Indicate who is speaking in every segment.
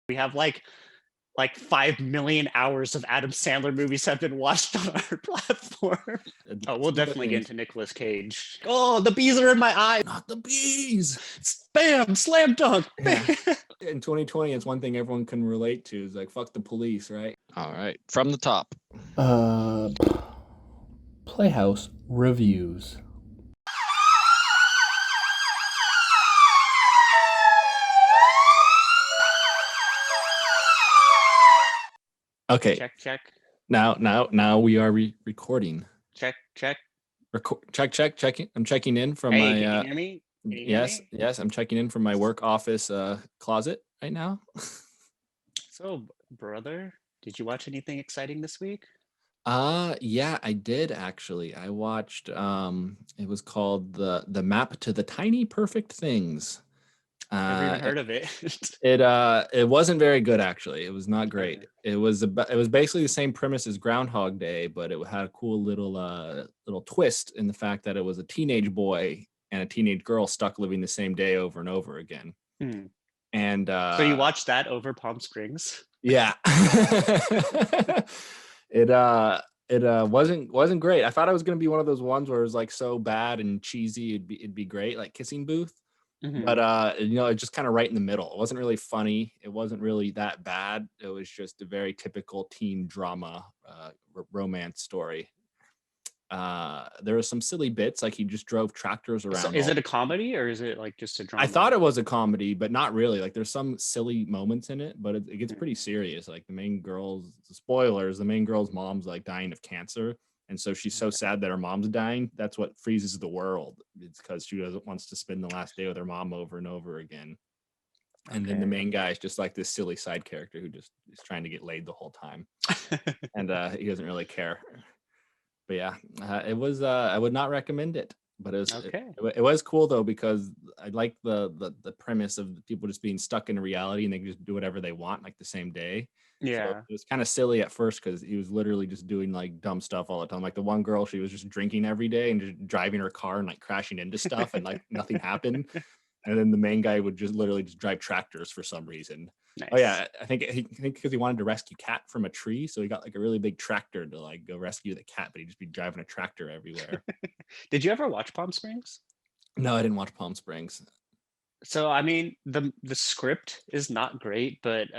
Speaker 1: We have like 5 million hours of Adam Sandler movies have been watched on our platform. Oh, we'll definitely get into Nicolas Cage. Oh, the bees are in my eye.
Speaker 2: Not the bees.
Speaker 1: Bam, slam dunk.
Speaker 2: Yeah. In 2020, it's one thing everyone can relate to. Is like, fuck the police, right?
Speaker 3: All right, from the top.
Speaker 4: Playhouse Reviews.
Speaker 2: Okay.
Speaker 1: Check.
Speaker 2: Now we are recording.
Speaker 1: Check.
Speaker 2: Checking. I'm checking in from
Speaker 1: Hey,
Speaker 2: my.
Speaker 1: can you hear me? Can you hear me?
Speaker 2: Yes. I'm checking in from my work office closet right now.
Speaker 1: So, brother, did you watch anything exciting this week?
Speaker 2: Yeah, I did actually. I watched. It was called the Map to the Tiny Perfect Things.
Speaker 1: Never even heard of it.
Speaker 2: It wasn't very good actually. It was not great. It was basically the same premise as Groundhog Day, but it had a cool little twist in the fact that it was a teenage boy and a teenage girl stuck living the same day over and over again. And
Speaker 1: so you watched that over Palm Springs?
Speaker 2: Yeah. It wasn't great. I thought it was gonna be one of those ones where it was like so bad and cheesy it'd be great, like Kissing Booth. But it's just kind of right in the middle. It wasn't really funny. It wasn't really that bad. It was just a very typical teen drama romance story. There were some silly bits, like he just drove tractors around.
Speaker 1: So is it a comedy or is it like just a drama?
Speaker 2: I thought it was a comedy, but not really. Like there's some silly moments in it, but it gets pretty serious. Like the main girl's mom's like dying of cancer. And so she's so sad that her mom's dying. That's what freezes the world. It's because she wants to spend the last day with her mom over and over again. And then the main guy is just like this silly side character who just is trying to get laid the whole time. And he doesn't really care. But yeah, it was. I would not recommend it. But it was it was cool though, because I like the premise of people just being stuck in reality and they can just do whatever they want like the same day.
Speaker 1: Yeah.
Speaker 2: So it was kind of silly at first because he was literally just doing like dumb stuff all the time. Like the one girl, she was just drinking every day and just driving her car and like crashing into stuff and like nothing happened. And then the main guy would just literally just drive tractors for some reason. Nice. Oh yeah, I think because he wanted to rescue cat from a tree, so he got like a really big tractor to like go rescue the cat, but he'd just be driving a tractor everywhere.
Speaker 1: Did you ever watch Palm Springs?
Speaker 2: No, I didn't watch Palm Springs.
Speaker 1: So I mean, the script is not great, but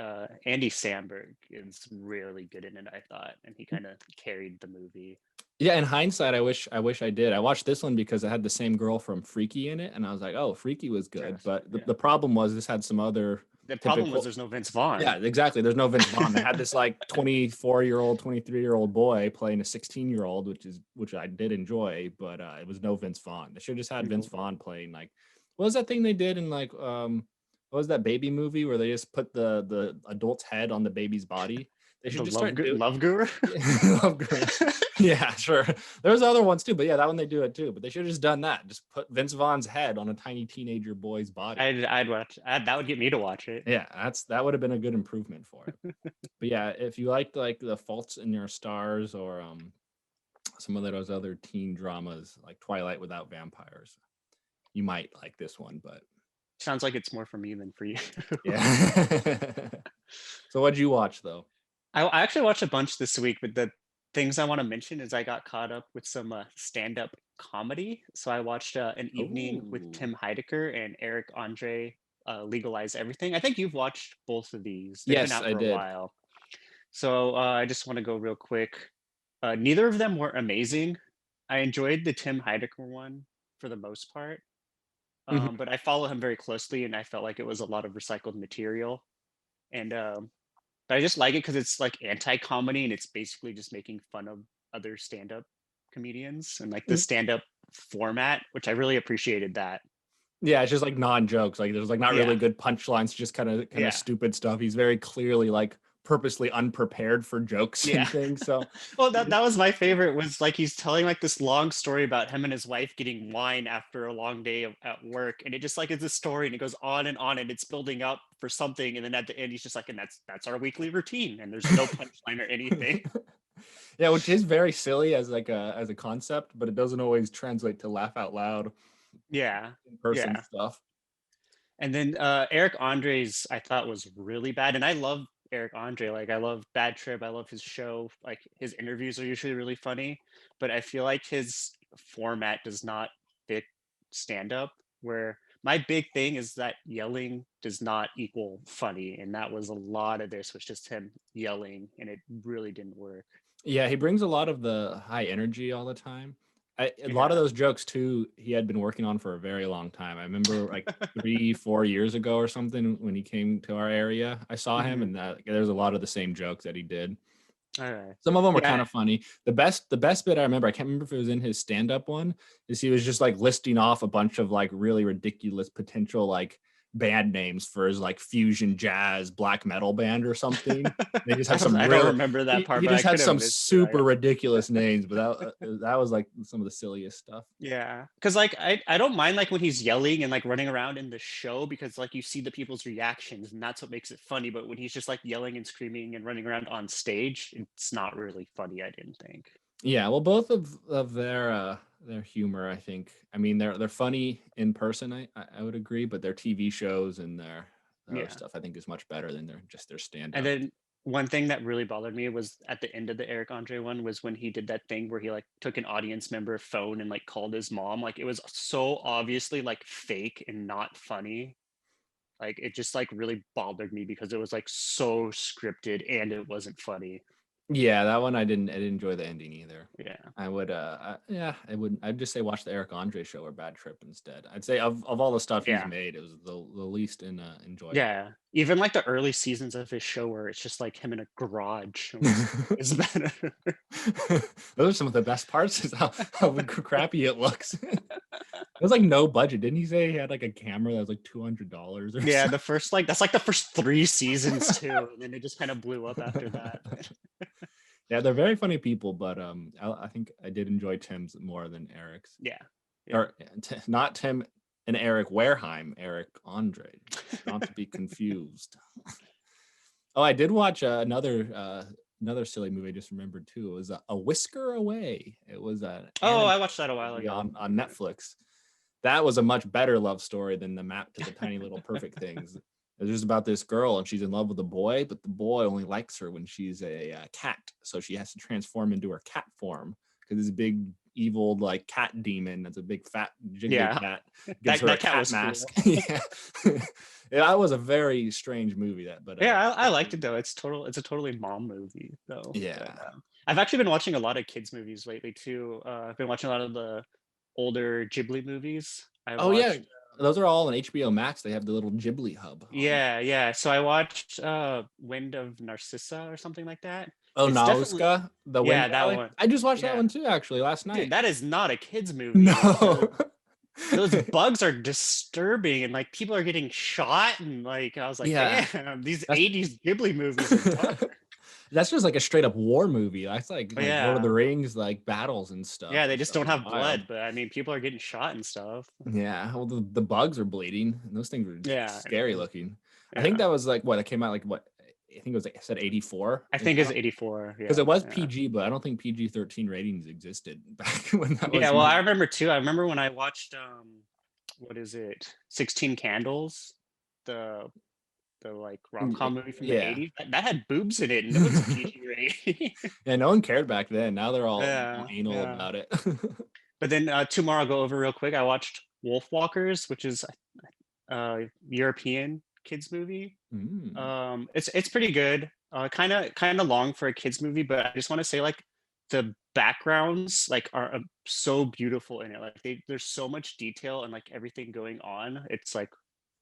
Speaker 1: Andy Samberg is really good in it, I thought, and he kind of carried the movie.
Speaker 2: Yeah, in hindsight, I wish I did. I watched this one because it had the same girl from Freaky in it, and I was like, oh, Freaky was good. But the problem was this had some other.
Speaker 1: The problem was there's no Vince Vaughn.
Speaker 2: Yeah, exactly. There's no Vince Vaughn. They had this like 24-year-old, 23-year-old boy playing a 16-year-old, which I did enjoy, but it was no Vince Vaughn. They should have just had Vince Vaughn playing like, what was that thing they did in like what was that baby movie where they just put the adult's head on the baby's body? They should just start doing
Speaker 1: Love Guru.
Speaker 2: Love Guru. Yeah, sure. There's other ones too, but yeah, that one they do it too. But they should have just done that. Just put Vince Vaughn's head on a tiny teenager boy's body.
Speaker 1: I'd watch. That would get me to watch it.
Speaker 2: Yeah, that would have been a good improvement for it. But yeah, if you liked like The Faults in Your Stars or some of those other teen dramas like Twilight Without Vampires, you might like this one. But
Speaker 1: sounds like it's more for me than for you.
Speaker 2: Yeah. So what'd you watch though?
Speaker 1: I actually watched a bunch this week, but the things I want to mention is I got caught up with some stand-up comedy. So I watched an evening with Tim Heidecker and Eric Andre, Legalize Everything. I think you've watched both of these. They've been out for a while. So I just want to go real quick. Neither of them were amazing. I enjoyed the Tim Heidecker one for the most part. But I follow him very closely and I felt like it was a lot of recycled material. And but I just like it because it's like anti-comedy and it's basically just making fun of other stand-up comedians and like the stand-up format, which I really appreciated that.
Speaker 2: Yeah, it's just like non-jokes. Like there's like not really good punchlines, just kind of stupid stuff. He's very clearly like purposely unprepared for jokes and things. So
Speaker 1: well, that was my favorite, was like he's telling like this long story about him and his wife getting wine after a long day at work, and it just like is a story and it goes on and it's building up for something, and then at the end he's just like, and that's our weekly routine, and there's no punchline or anything.
Speaker 2: Yeah, which is very silly as a concept, but it doesn't always translate to laugh out loud.
Speaker 1: Yeah,
Speaker 2: in person stuff.
Speaker 1: And then Eric Andre's I thought was really bad, and I love Eric Andre. Like I love Bad Trip. I love his show. Like his interviews are usually really funny, but I feel like his format does not fit stand up. Where my big thing is that yelling does not equal funny, and that was a lot of this was just him yelling, and it really didn't work.
Speaker 2: Yeah, he brings a lot of the high energy all the time. A lot of
Speaker 1: Yeah.
Speaker 2: those jokes too, he had been working on for a very long time. I remember like 3-4 years ago or something when he came to our area. I saw him,
Speaker 1: Mhm.
Speaker 2: and there's a lot of the same jokes that he did.
Speaker 1: All right.
Speaker 2: Some of them were kind
Speaker 1: Yeah.
Speaker 2: of funny. The best bit I remember, I can't remember if it was in his stand-up one, is he was just like listing off a bunch of like really ridiculous potential like band names for his like fusion jazz black metal band or something. They just had some
Speaker 1: I don't
Speaker 2: real
Speaker 1: remember that part,
Speaker 2: he
Speaker 1: but I
Speaker 2: just had
Speaker 1: could have
Speaker 2: some
Speaker 1: missed it.
Speaker 2: super ridiculous names, but that was like some of the silliest stuff.
Speaker 1: Yeah, because like I don't mind like when he's yelling and like running around in the show because like you see the people's reactions and that's what makes it funny. But when he's just like yelling and screaming and running around on stage, it's not really funny, I didn't think.
Speaker 2: Yeah, well, both of their humor, I think. I mean, they're funny in person. I would agree, but their TV shows and their other
Speaker 1: Yeah.
Speaker 2: stuff, I think, is much better than their stand
Speaker 1: And
Speaker 2: up.
Speaker 1: then one thing that really bothered me was at the end of the Eric Andre one was when he did that thing where he like took an audience member phone and like called his mom. Like it was so obviously like fake and not funny. Like it just like really bothered me because it was like so scripted and it wasn't funny.
Speaker 2: Yeah, that one I didn't enjoy the ending either.
Speaker 1: Yeah.
Speaker 2: I would yeah, I wouldn't I'd just say watch the Eric Andre show or Bad Trip instead. I'd say of all the stuff he's
Speaker 1: Yeah.
Speaker 2: made, it was the least enjoyable.
Speaker 1: Yeah. Even like the early seasons of his show where it's just like him in a garage is better.
Speaker 2: Those are some of the best parts is how crappy it looks. It was like no budget. Didn't he say he had like a camera that was like $200 or
Speaker 1: Yeah,
Speaker 2: something?
Speaker 1: the first like that's like the first 3 seasons too, and then it just kind of blew up after that.
Speaker 2: Yeah, they're very funny people, but I think I did enjoy Tim's more than Eric's.
Speaker 1: Yeah.
Speaker 2: Or not Tim and Eric Wareheim, Eric Andre, not to be confused. Oh, I did watch another silly movie I just remembered too. It was a Whisker Away. It was
Speaker 1: Oh, I watched that a while ago.
Speaker 2: on Netflix. That was a much better love story than the Map to the Tiny Little Perfect Things. It's just about this girl and she's in love with a boy, but the boy only likes her when she's a cat. So she has to transform into her cat form because this big evil like cat demon that's a big fat jiggly cat gives her a cat
Speaker 1: was
Speaker 2: mask.
Speaker 1: cool.
Speaker 2: Yeah. Yeah, that was a very strange movie.
Speaker 1: Yeah, I liked it though. It's a totally mom movie though.
Speaker 2: Yeah.
Speaker 1: But, I've actually been watching a lot of kids movies lately too. I've been watching a lot of the older Ghibli movies. I
Speaker 2: Oh yeah,
Speaker 1: watched
Speaker 2: those are all on HBO Max. They have the little Ghibli hub.
Speaker 1: yeah. So I watched Wind of Narcissa or something like that.
Speaker 2: Oh,
Speaker 1: It's definitely
Speaker 2: Nausicaä, the Wind
Speaker 1: yeah, that
Speaker 2: Valley.
Speaker 1: one.
Speaker 2: I just watched that
Speaker 1: Yeah.
Speaker 2: one too, actually, last
Speaker 1: Dude,
Speaker 2: night.
Speaker 1: that is not a kids movie.
Speaker 2: No.
Speaker 1: Those bugs are disturbing and like people are getting shot and like I was like,
Speaker 2: Yeah.
Speaker 1: damn, these
Speaker 2: That's-
Speaker 1: 80s Ghibli movies are dark.
Speaker 2: That's just like a straight up war movie. That's like Lord of the
Speaker 1: Yeah.
Speaker 2: Rings, like battles and stuff.
Speaker 1: Yeah, they just don't have
Speaker 2: Wild.
Speaker 1: blood, but I mean people are getting shot and stuff.
Speaker 2: Yeah, well, the bugs are bleeding, and those things are
Speaker 1: Yeah.
Speaker 2: scary looking. I
Speaker 1: Yeah.
Speaker 2: think that was like what it came out like what I think it was like I said 84.
Speaker 1: I think it's 84.
Speaker 2: Because it was
Speaker 1: yeah.
Speaker 2: PG, but I don't think PG-13 ratings existed back when that was.
Speaker 1: Yeah, well, I remember too. I remember when I watched what is it? 16 Candles, the like rom-com movie from the 80s. That had boobs in it and it was PG rating.
Speaker 2: Yeah, no one cared back then. Now they're all
Speaker 1: Yeah,
Speaker 2: anal
Speaker 1: yeah.
Speaker 2: about it.
Speaker 1: But then tomorrow I'll go over real quick. I watched Wolfwalkers, which is a European kids movie. It's pretty good. Kind of long for a kids movie, but I just want to say like the backgrounds like are so beautiful in it. Like there's so much detail and like everything going on. It's like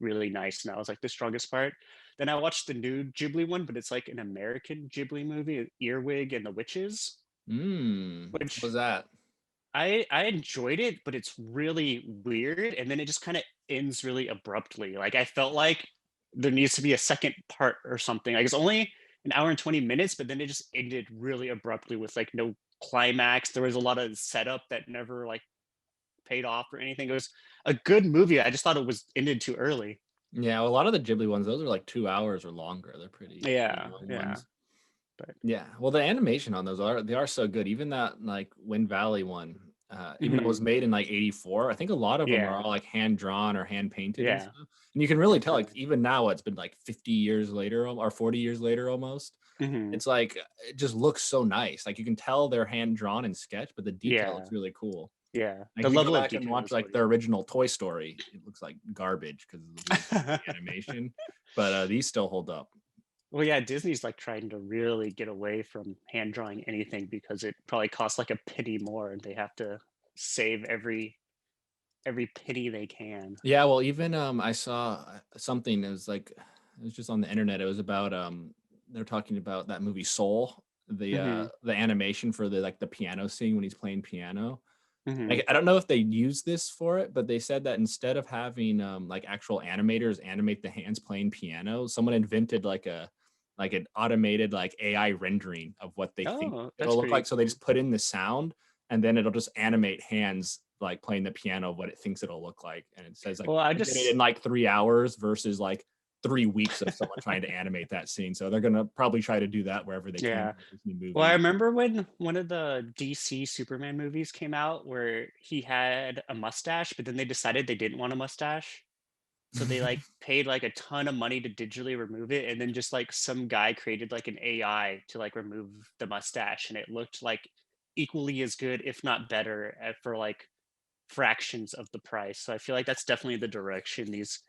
Speaker 1: really nice. And that was like the strongest part. Then I watched the new Ghibli one, but it's like an American Ghibli movie, Earwig and the Witches.
Speaker 2: Which was that?
Speaker 1: I enjoyed it, but it's really weird. And then it just kind of ends really abruptly. Like I felt like there needs to be a second part or something. Like it's only an hour and 20 minutes, but then it just ended really abruptly with like no climax. There was a lot of setup that never like paid off or anything. It was a good movie. I just thought it was ended too early.
Speaker 2: Yeah, well, a lot of the Ghibli ones, those are like 2 hours or longer. They're pretty long ones.
Speaker 1: But
Speaker 2: yeah, well, the animation on those they are so good. Even that like Wind Valley one, even though it was made in like 84. I think a lot of them are
Speaker 1: Yeah.
Speaker 2: all like hand drawn or hand painted and
Speaker 1: Yeah.
Speaker 2: stuff. And you can really tell, like,
Speaker 1: Definitely.
Speaker 2: even now it's been like 50 years later or 40 years later almost.
Speaker 1: Hmm.
Speaker 2: It's like it just looks so nice. Like you can tell they're hand drawn and sketched, but the detail
Speaker 1: Yeah.
Speaker 2: looks really cool.
Speaker 1: Yeah.
Speaker 2: Like
Speaker 1: The
Speaker 2: if you go
Speaker 1: level of
Speaker 2: back and
Speaker 1: detail
Speaker 2: watch
Speaker 1: is
Speaker 2: like
Speaker 1: what
Speaker 2: the original Toy Story, it looks like garbage because of the weird 3D animation. But these still hold up.
Speaker 1: Well, yeah, Disney's like trying to really get away from hand drawing anything because it probably costs like a penny more and they have to save every penny they can.
Speaker 2: Yeah, well, even I saw something. It was like it was just on the internet. It was about they're talking about that movie Soul,
Speaker 1: Hmm.
Speaker 2: the animation for the like the piano scene when he's playing piano.
Speaker 1: Hmm.
Speaker 2: Like I don't know if they use this for it, but they said that instead of having like actual animators animate the hands playing piano, someone invented like an automated like AI rendering of what they think
Speaker 1: Oh, that's
Speaker 2: it'll look
Speaker 1: pretty
Speaker 2: like. So they
Speaker 1: cool.
Speaker 2: just put in the sound and then it'll just animate hands like playing the piano what it thinks it'll look like. And it says like
Speaker 1: Well, I
Speaker 2: I did it in
Speaker 1: just
Speaker 2: like 3 hours versus like 3 weeks of someone trying to animate that scene. So they're gonna probably try to do that wherever they can
Speaker 1: yeah.
Speaker 2: with Disney
Speaker 1: Well, I
Speaker 2: movies.
Speaker 1: remember when one of the DC Superman movies came out where he had a mustache, but then they decided they didn't want a mustache. So they like paid like a ton of money to digitally remove it, and then just like some guy created like an AI to like remove the mustache, and it looked like equally as good, if not better, for like fractions of the price. So I feel like that's definitely the direction these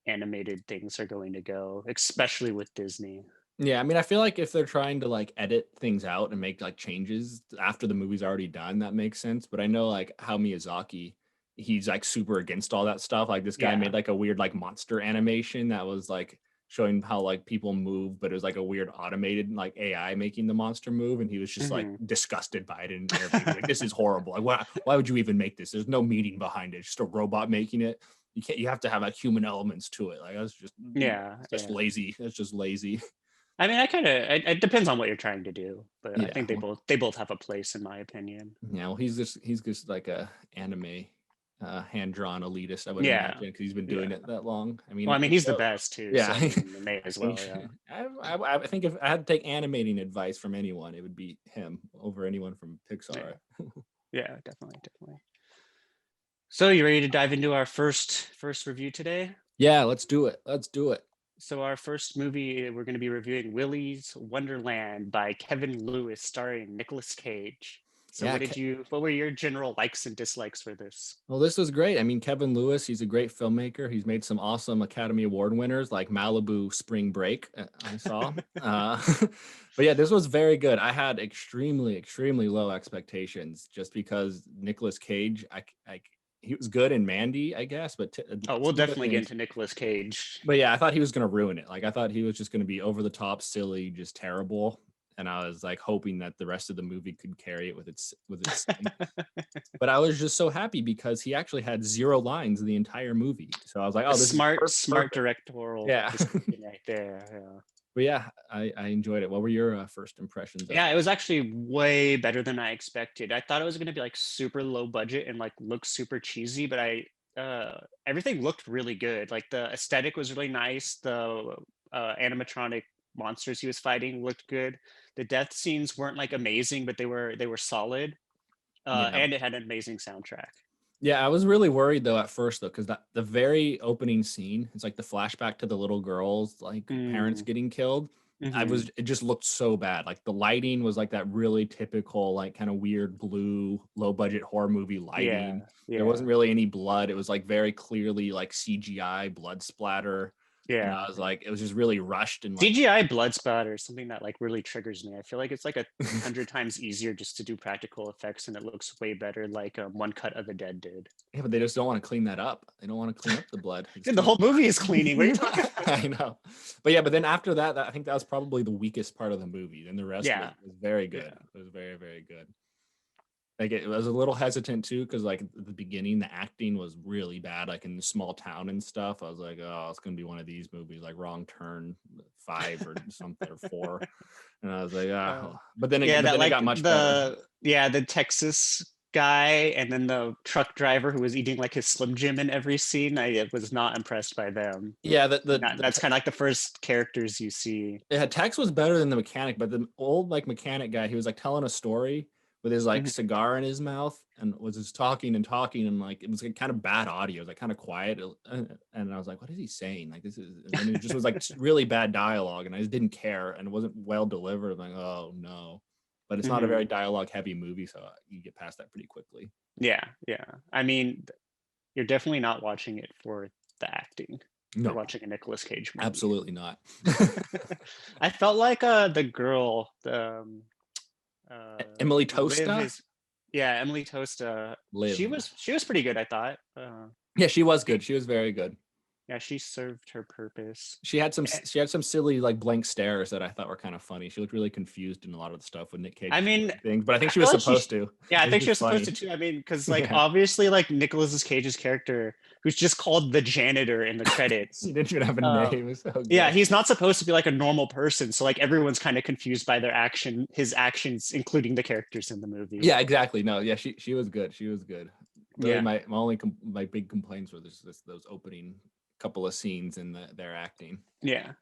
Speaker 1: animated things are going to go, especially with Disney.
Speaker 2: Yeah, I mean, I feel like if they're trying to like edit things out and make like changes after the movie's already done, that makes sense. But I know like how Miyazaki, he's like super against all that stuff. Like this guy
Speaker 1: Yeah.
Speaker 2: made like a weird like monster animation that was like showing how like people move, but it was like a weird automated like AI making the monster move, and he was just like
Speaker 1: Hmm.
Speaker 2: disgusted by it in an interview. He was like, this is horrible. Like, why would you even make this? There's no meaning behind it. It's just a robot making it. You can't. You have to have like human elements to it. Like that's
Speaker 1: Yeah,
Speaker 2: just
Speaker 1: yeah.
Speaker 2: lazy. That's just lazy.
Speaker 1: I mean, I kind of it depends on what you're trying to do, but I
Speaker 2: Yeah.
Speaker 1: think they both have a place in my opinion.
Speaker 2: Yeah, well, he's just like a anime hand drawn elitist, I would
Speaker 1: Yeah,
Speaker 2: imagine, because he's been doing
Speaker 1: yeah.
Speaker 2: it that long. I
Speaker 1: Well, I
Speaker 2: mean,
Speaker 1: mean,
Speaker 2: it
Speaker 1: he's the
Speaker 2: shows.
Speaker 1: best too,
Speaker 2: Yeah,
Speaker 1: so I mean, they may as well. Yeah,
Speaker 2: I think if I had to take animating advice from anyone, it would be him over anyone from
Speaker 1: yeah,
Speaker 2: Pixar.
Speaker 1: yeah, definitely, definitely. So, you ready to dive into our first review today?
Speaker 2: Yeah, let's do it. Let's do it.
Speaker 1: So, our first movie we're going to be reviewing Willy's Wonderland by Kevin Lewis, starring Nicolas Cage. So,
Speaker 2: Yeah,
Speaker 1: what were your general likes and dislikes for this?
Speaker 2: well, this was great. I mean, Kevin Lewis, he's a great filmmaker. He's made some awesome Academy Award winners like Malibu Spring Break, I saw. But yeah, this was very good. I had extremely, extremely low expectations just because Nicolas Cage, he was good in Mandy, I guess, but
Speaker 1: Oh, we'll
Speaker 2: some of the
Speaker 1: definitely get
Speaker 2: things.
Speaker 1: into Nicolas Cage.
Speaker 2: But yeah, I thought he was going to ruin it. Like I thought he was just going to be over the top, silly, just terrible. And I was like hoping that the rest of the movie could carry it with its but I was just so happy because he actually had 0 lines in the entire movie. So I was like,
Speaker 1: A
Speaker 2: oh, this is
Speaker 1: smart
Speaker 2: perfect.
Speaker 1: directorial
Speaker 2: Yeah.
Speaker 1: decision right there. Yeah.
Speaker 2: But yeah, I enjoyed it. What were your first impressions of
Speaker 1: Yeah,
Speaker 2: it?
Speaker 1: it was actually way better than I expected. I thought it was going to be like super low budget and like look super cheesy, but everything looked really good. Like the aesthetic was really nice. The animatronic monsters he was fighting looked good. The death scenes weren't like amazing, but they were solid.
Speaker 2: Yeah.
Speaker 1: And it had an amazing soundtrack.
Speaker 2: Yeah, I was really worried though at first though, because the very opening scene, it's like the flashback to the little girls, like parents
Speaker 1: Mm,
Speaker 2: getting killed.
Speaker 1: hmm.
Speaker 2: It just looked so bad. Like the lighting was like that really typical, like kind of weird blue, low budget horror movie lighting.
Speaker 1: Yeah,
Speaker 2: There wasn't
Speaker 1: yeah,
Speaker 2: really any blood. It was like very clearly like CGI blood splatter. And
Speaker 1: yeah.
Speaker 2: I was like, it was just really rushed and like
Speaker 1: CGI blood spatter is something that like really triggers me. I feel like it's like 100 times easier just to do practical effects, and it looks way better. Like One Cut of the Dead did.
Speaker 2: yeah, but they just don't want to clean that up. They don't want to clean up the blood. It's
Speaker 1: Dude, the
Speaker 2: too
Speaker 1: whole
Speaker 2: much.
Speaker 1: movie is cleaning. What are you talking about?
Speaker 2: I know. But yeah, but then after that, I think that was probably the weakest part of the movie. Then the rest
Speaker 1: Yeah,
Speaker 2: was very
Speaker 1: yeah,
Speaker 2: good. It was very, very good. Like it was a little hesitant too, because like at the beginning, the acting was really bad, like in the small town and stuff. I was like, oh, it's gonna be one of these movies, like Wrong Turn 5 or something or 4. And I was like,
Speaker 1: uh,
Speaker 2: ah,
Speaker 1: yeah.
Speaker 2: but
Speaker 1: That
Speaker 2: then it
Speaker 1: like
Speaker 2: got much better.
Speaker 1: the Texas guy, and then the truck driver who was eating like his Slim Jim in every scene. I was not impressed by them.
Speaker 2: Yeah,
Speaker 1: That's kind of like the first characters you see.
Speaker 2: yeah, Tex was better than the mechanic, but the old like mechanic guy, he was like telling a story with his like cigar in his mouth and was just talking and talking, and like it was like kind of bad audio. It was like kind of quiet, and I was like, what is he saying? Like this is, and it just was like really bad dialogue, and I just didn't care, and it wasn't well delivered. I'm like, oh no. But it's not a very dialogue heavy movie, so you get past that pretty quickly.
Speaker 1: Yeah. I mean, you're definitely not watching it for the acting.
Speaker 2: No.
Speaker 1: You're watching a Nicolas Cage movie.
Speaker 2: Absolutely not.
Speaker 1: I felt like the girl,
Speaker 2: Emily Tosta.
Speaker 1: Emily Tosta.
Speaker 2: Liv.
Speaker 1: She was pretty good, I thought.
Speaker 2: Yeah, she was good. She was very good.
Speaker 1: Yeah, she served her purpose.
Speaker 2: She had some silly like blank stares that I thought were kind of funny. She looked really confused in a lot of the stuff with Nic Cage.
Speaker 1: I mean,
Speaker 2: things, but I think she was supposed to.
Speaker 1: Yeah, I think she was supposed to too. I mean, because like obviously like Nicolas Cage's character, who's just called the janitor in the credits.
Speaker 2: He didn't even have a name. So
Speaker 1: yeah, he's not supposed to be like a normal person. So like everyone's kind of confused by his actions, including the characters in the movie.
Speaker 2: Yeah, exactly. No, yeah, she was good. She was good. Really,
Speaker 1: yeah.
Speaker 2: my big complaints were those opening couple of scenes in their acting.
Speaker 1: Yeah.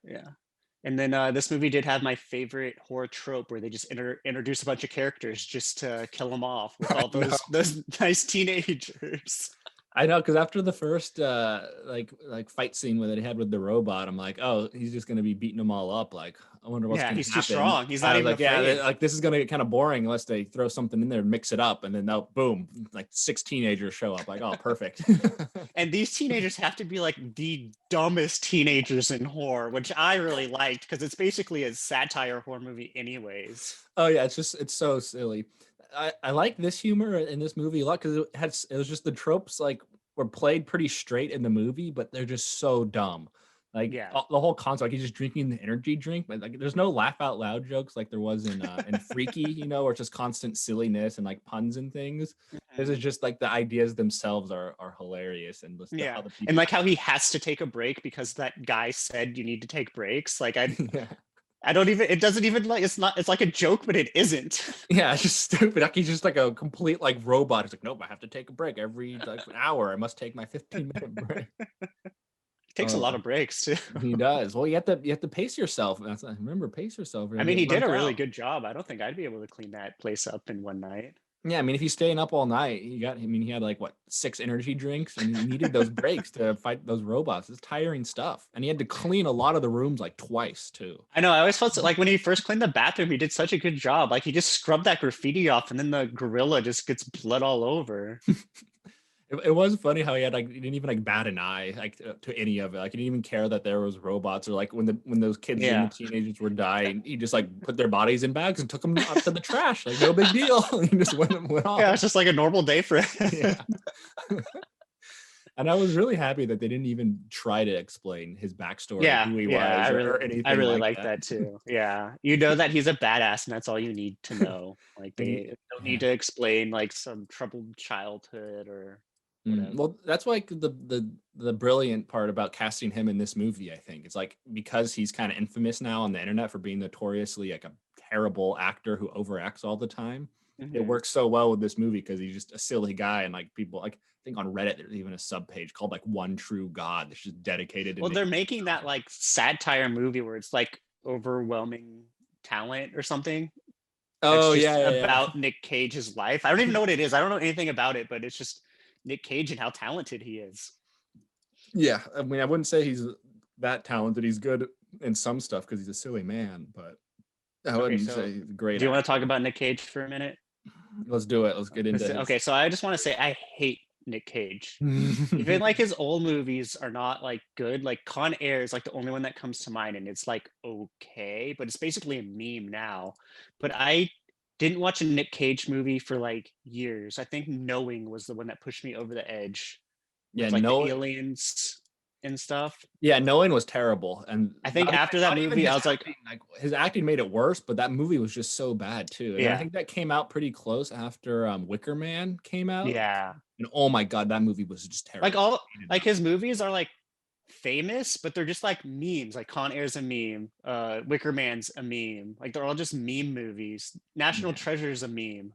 Speaker 1: And then this movie did have my favorite horror trope where they just introduce a bunch of characters just to kill them off with all those nice teenagers.
Speaker 2: I know, because after the first like fight scene that he had with the robot, I'm like, oh, he's just gonna be beating them all up. Like, I wonder what's gonna happen.
Speaker 1: He's too strong. He's not even
Speaker 2: like,
Speaker 1: afraid.
Speaker 2: like this is gonna get kind of boring unless they throw something in there and mix it up, and then boom, like 6 teenagers show up. Like, oh, perfect.
Speaker 1: And these teenagers have to be like the dumbest teenagers in horror, which I really liked because it's basically a satire horror movie, anyways.
Speaker 2: Oh yeah, it's so silly. I like this humor in this movie a lot because it was just the tropes like were played pretty straight in the movie, but they're just so dumb. Like the whole concept, like he's just drinking the energy drink, but like there's no laugh out loud jokes like there was in Freaky, you know, where it's just constant silliness and like puns and things. This is just like the ideas themselves are hilarious, and
Speaker 1: and like how he has to take a break because that guy said you need to take breaks. Like I don't even, it doesn't even like, it's like a joke, but it isn't.
Speaker 2: Yeah, it's just stupid. Like he's just like a complete like robot. It's like, nope, I have to take a break every like an hour. I must take my 15-minute break.
Speaker 1: He takes a lot of breaks too.
Speaker 2: He does. Well, you have to pace yourself. Remember, pace yourself.
Speaker 1: I mean, he did a really good job. I don't think I'd be able to clean that place up in one night.
Speaker 2: Yeah, I mean, if he's staying up all night, he had like 6 energy drinks, and he needed those breaks to fight those robots. It's tiring stuff, and he had to clean a lot of the rooms like twice too.
Speaker 1: I know. I always felt like when he first cleaned the bathroom, he did such a good job. Like he just scrubbed that graffiti off, and then the gorilla just gets blood all over.
Speaker 2: It was funny how he didn't even like bat an eye like to any of it. Like he didn't even care that there was robots, or like when those kids and the teenagers were dying, he just like put their bodies in bags and took them up to the trash. Like no big deal. He just went off.
Speaker 1: Yeah, it's just like a normal day for him.
Speaker 2: Yeah. And I was really happy that they didn't even try to explain his backstory. Who he was, or anything.
Speaker 1: I really like that too. Yeah, you know that he's a badass, and that's all you need to know. Like they don't need to explain like some troubled childhood or.
Speaker 2: Well, that's like the brilliant part about casting him in this movie. I think it's like because he's kind of infamous now on the internet for being notoriously like a terrible actor who overacts all the time. It works so well with this movie because he's just a silly guy, and like people like I think on Reddit there's even a subpage called like One True God that's just dedicated.
Speaker 1: Well, they're making that like satire movie where it's like overwhelming talent or something.
Speaker 2: Oh
Speaker 1: about Nic Cage's life. I don't even know what it is. I don't know anything about it, but it's just Nic Cage and how talented he is.
Speaker 2: Yeah, I mean, I wouldn't say he's that talented. He's good in some stuff because he's a silly man, but I wouldn't say he's great.
Speaker 1: Do you want to talk about Nic Cage for a minute?
Speaker 2: Let's do it. Let's get into it.
Speaker 1: Okay, so I just want to say I hate Nic Cage. Even like his old movies are not like good. Like Con Air is like the only one that comes to mind, and it's like okay, but it's basically a meme now. But I didn't watch a Nic Cage movie for like years. I think Knowing was the one that pushed me over the edge.
Speaker 2: Yeah,
Speaker 1: like the aliens and stuff.
Speaker 2: Yeah, Knowing was terrible. And
Speaker 1: I think after that movie, I was like
Speaker 2: his acting made it worse, but that movie was just so bad too. And I think that came out pretty close after Wicker Man came out.
Speaker 1: Yeah.
Speaker 2: And oh my God, that movie was just terrible.
Speaker 1: Like his movies are like famous, but they're just like memes. Like Con Air's a meme, Wicker Man's a meme. Like they're all just meme movies. National Treasure's a meme.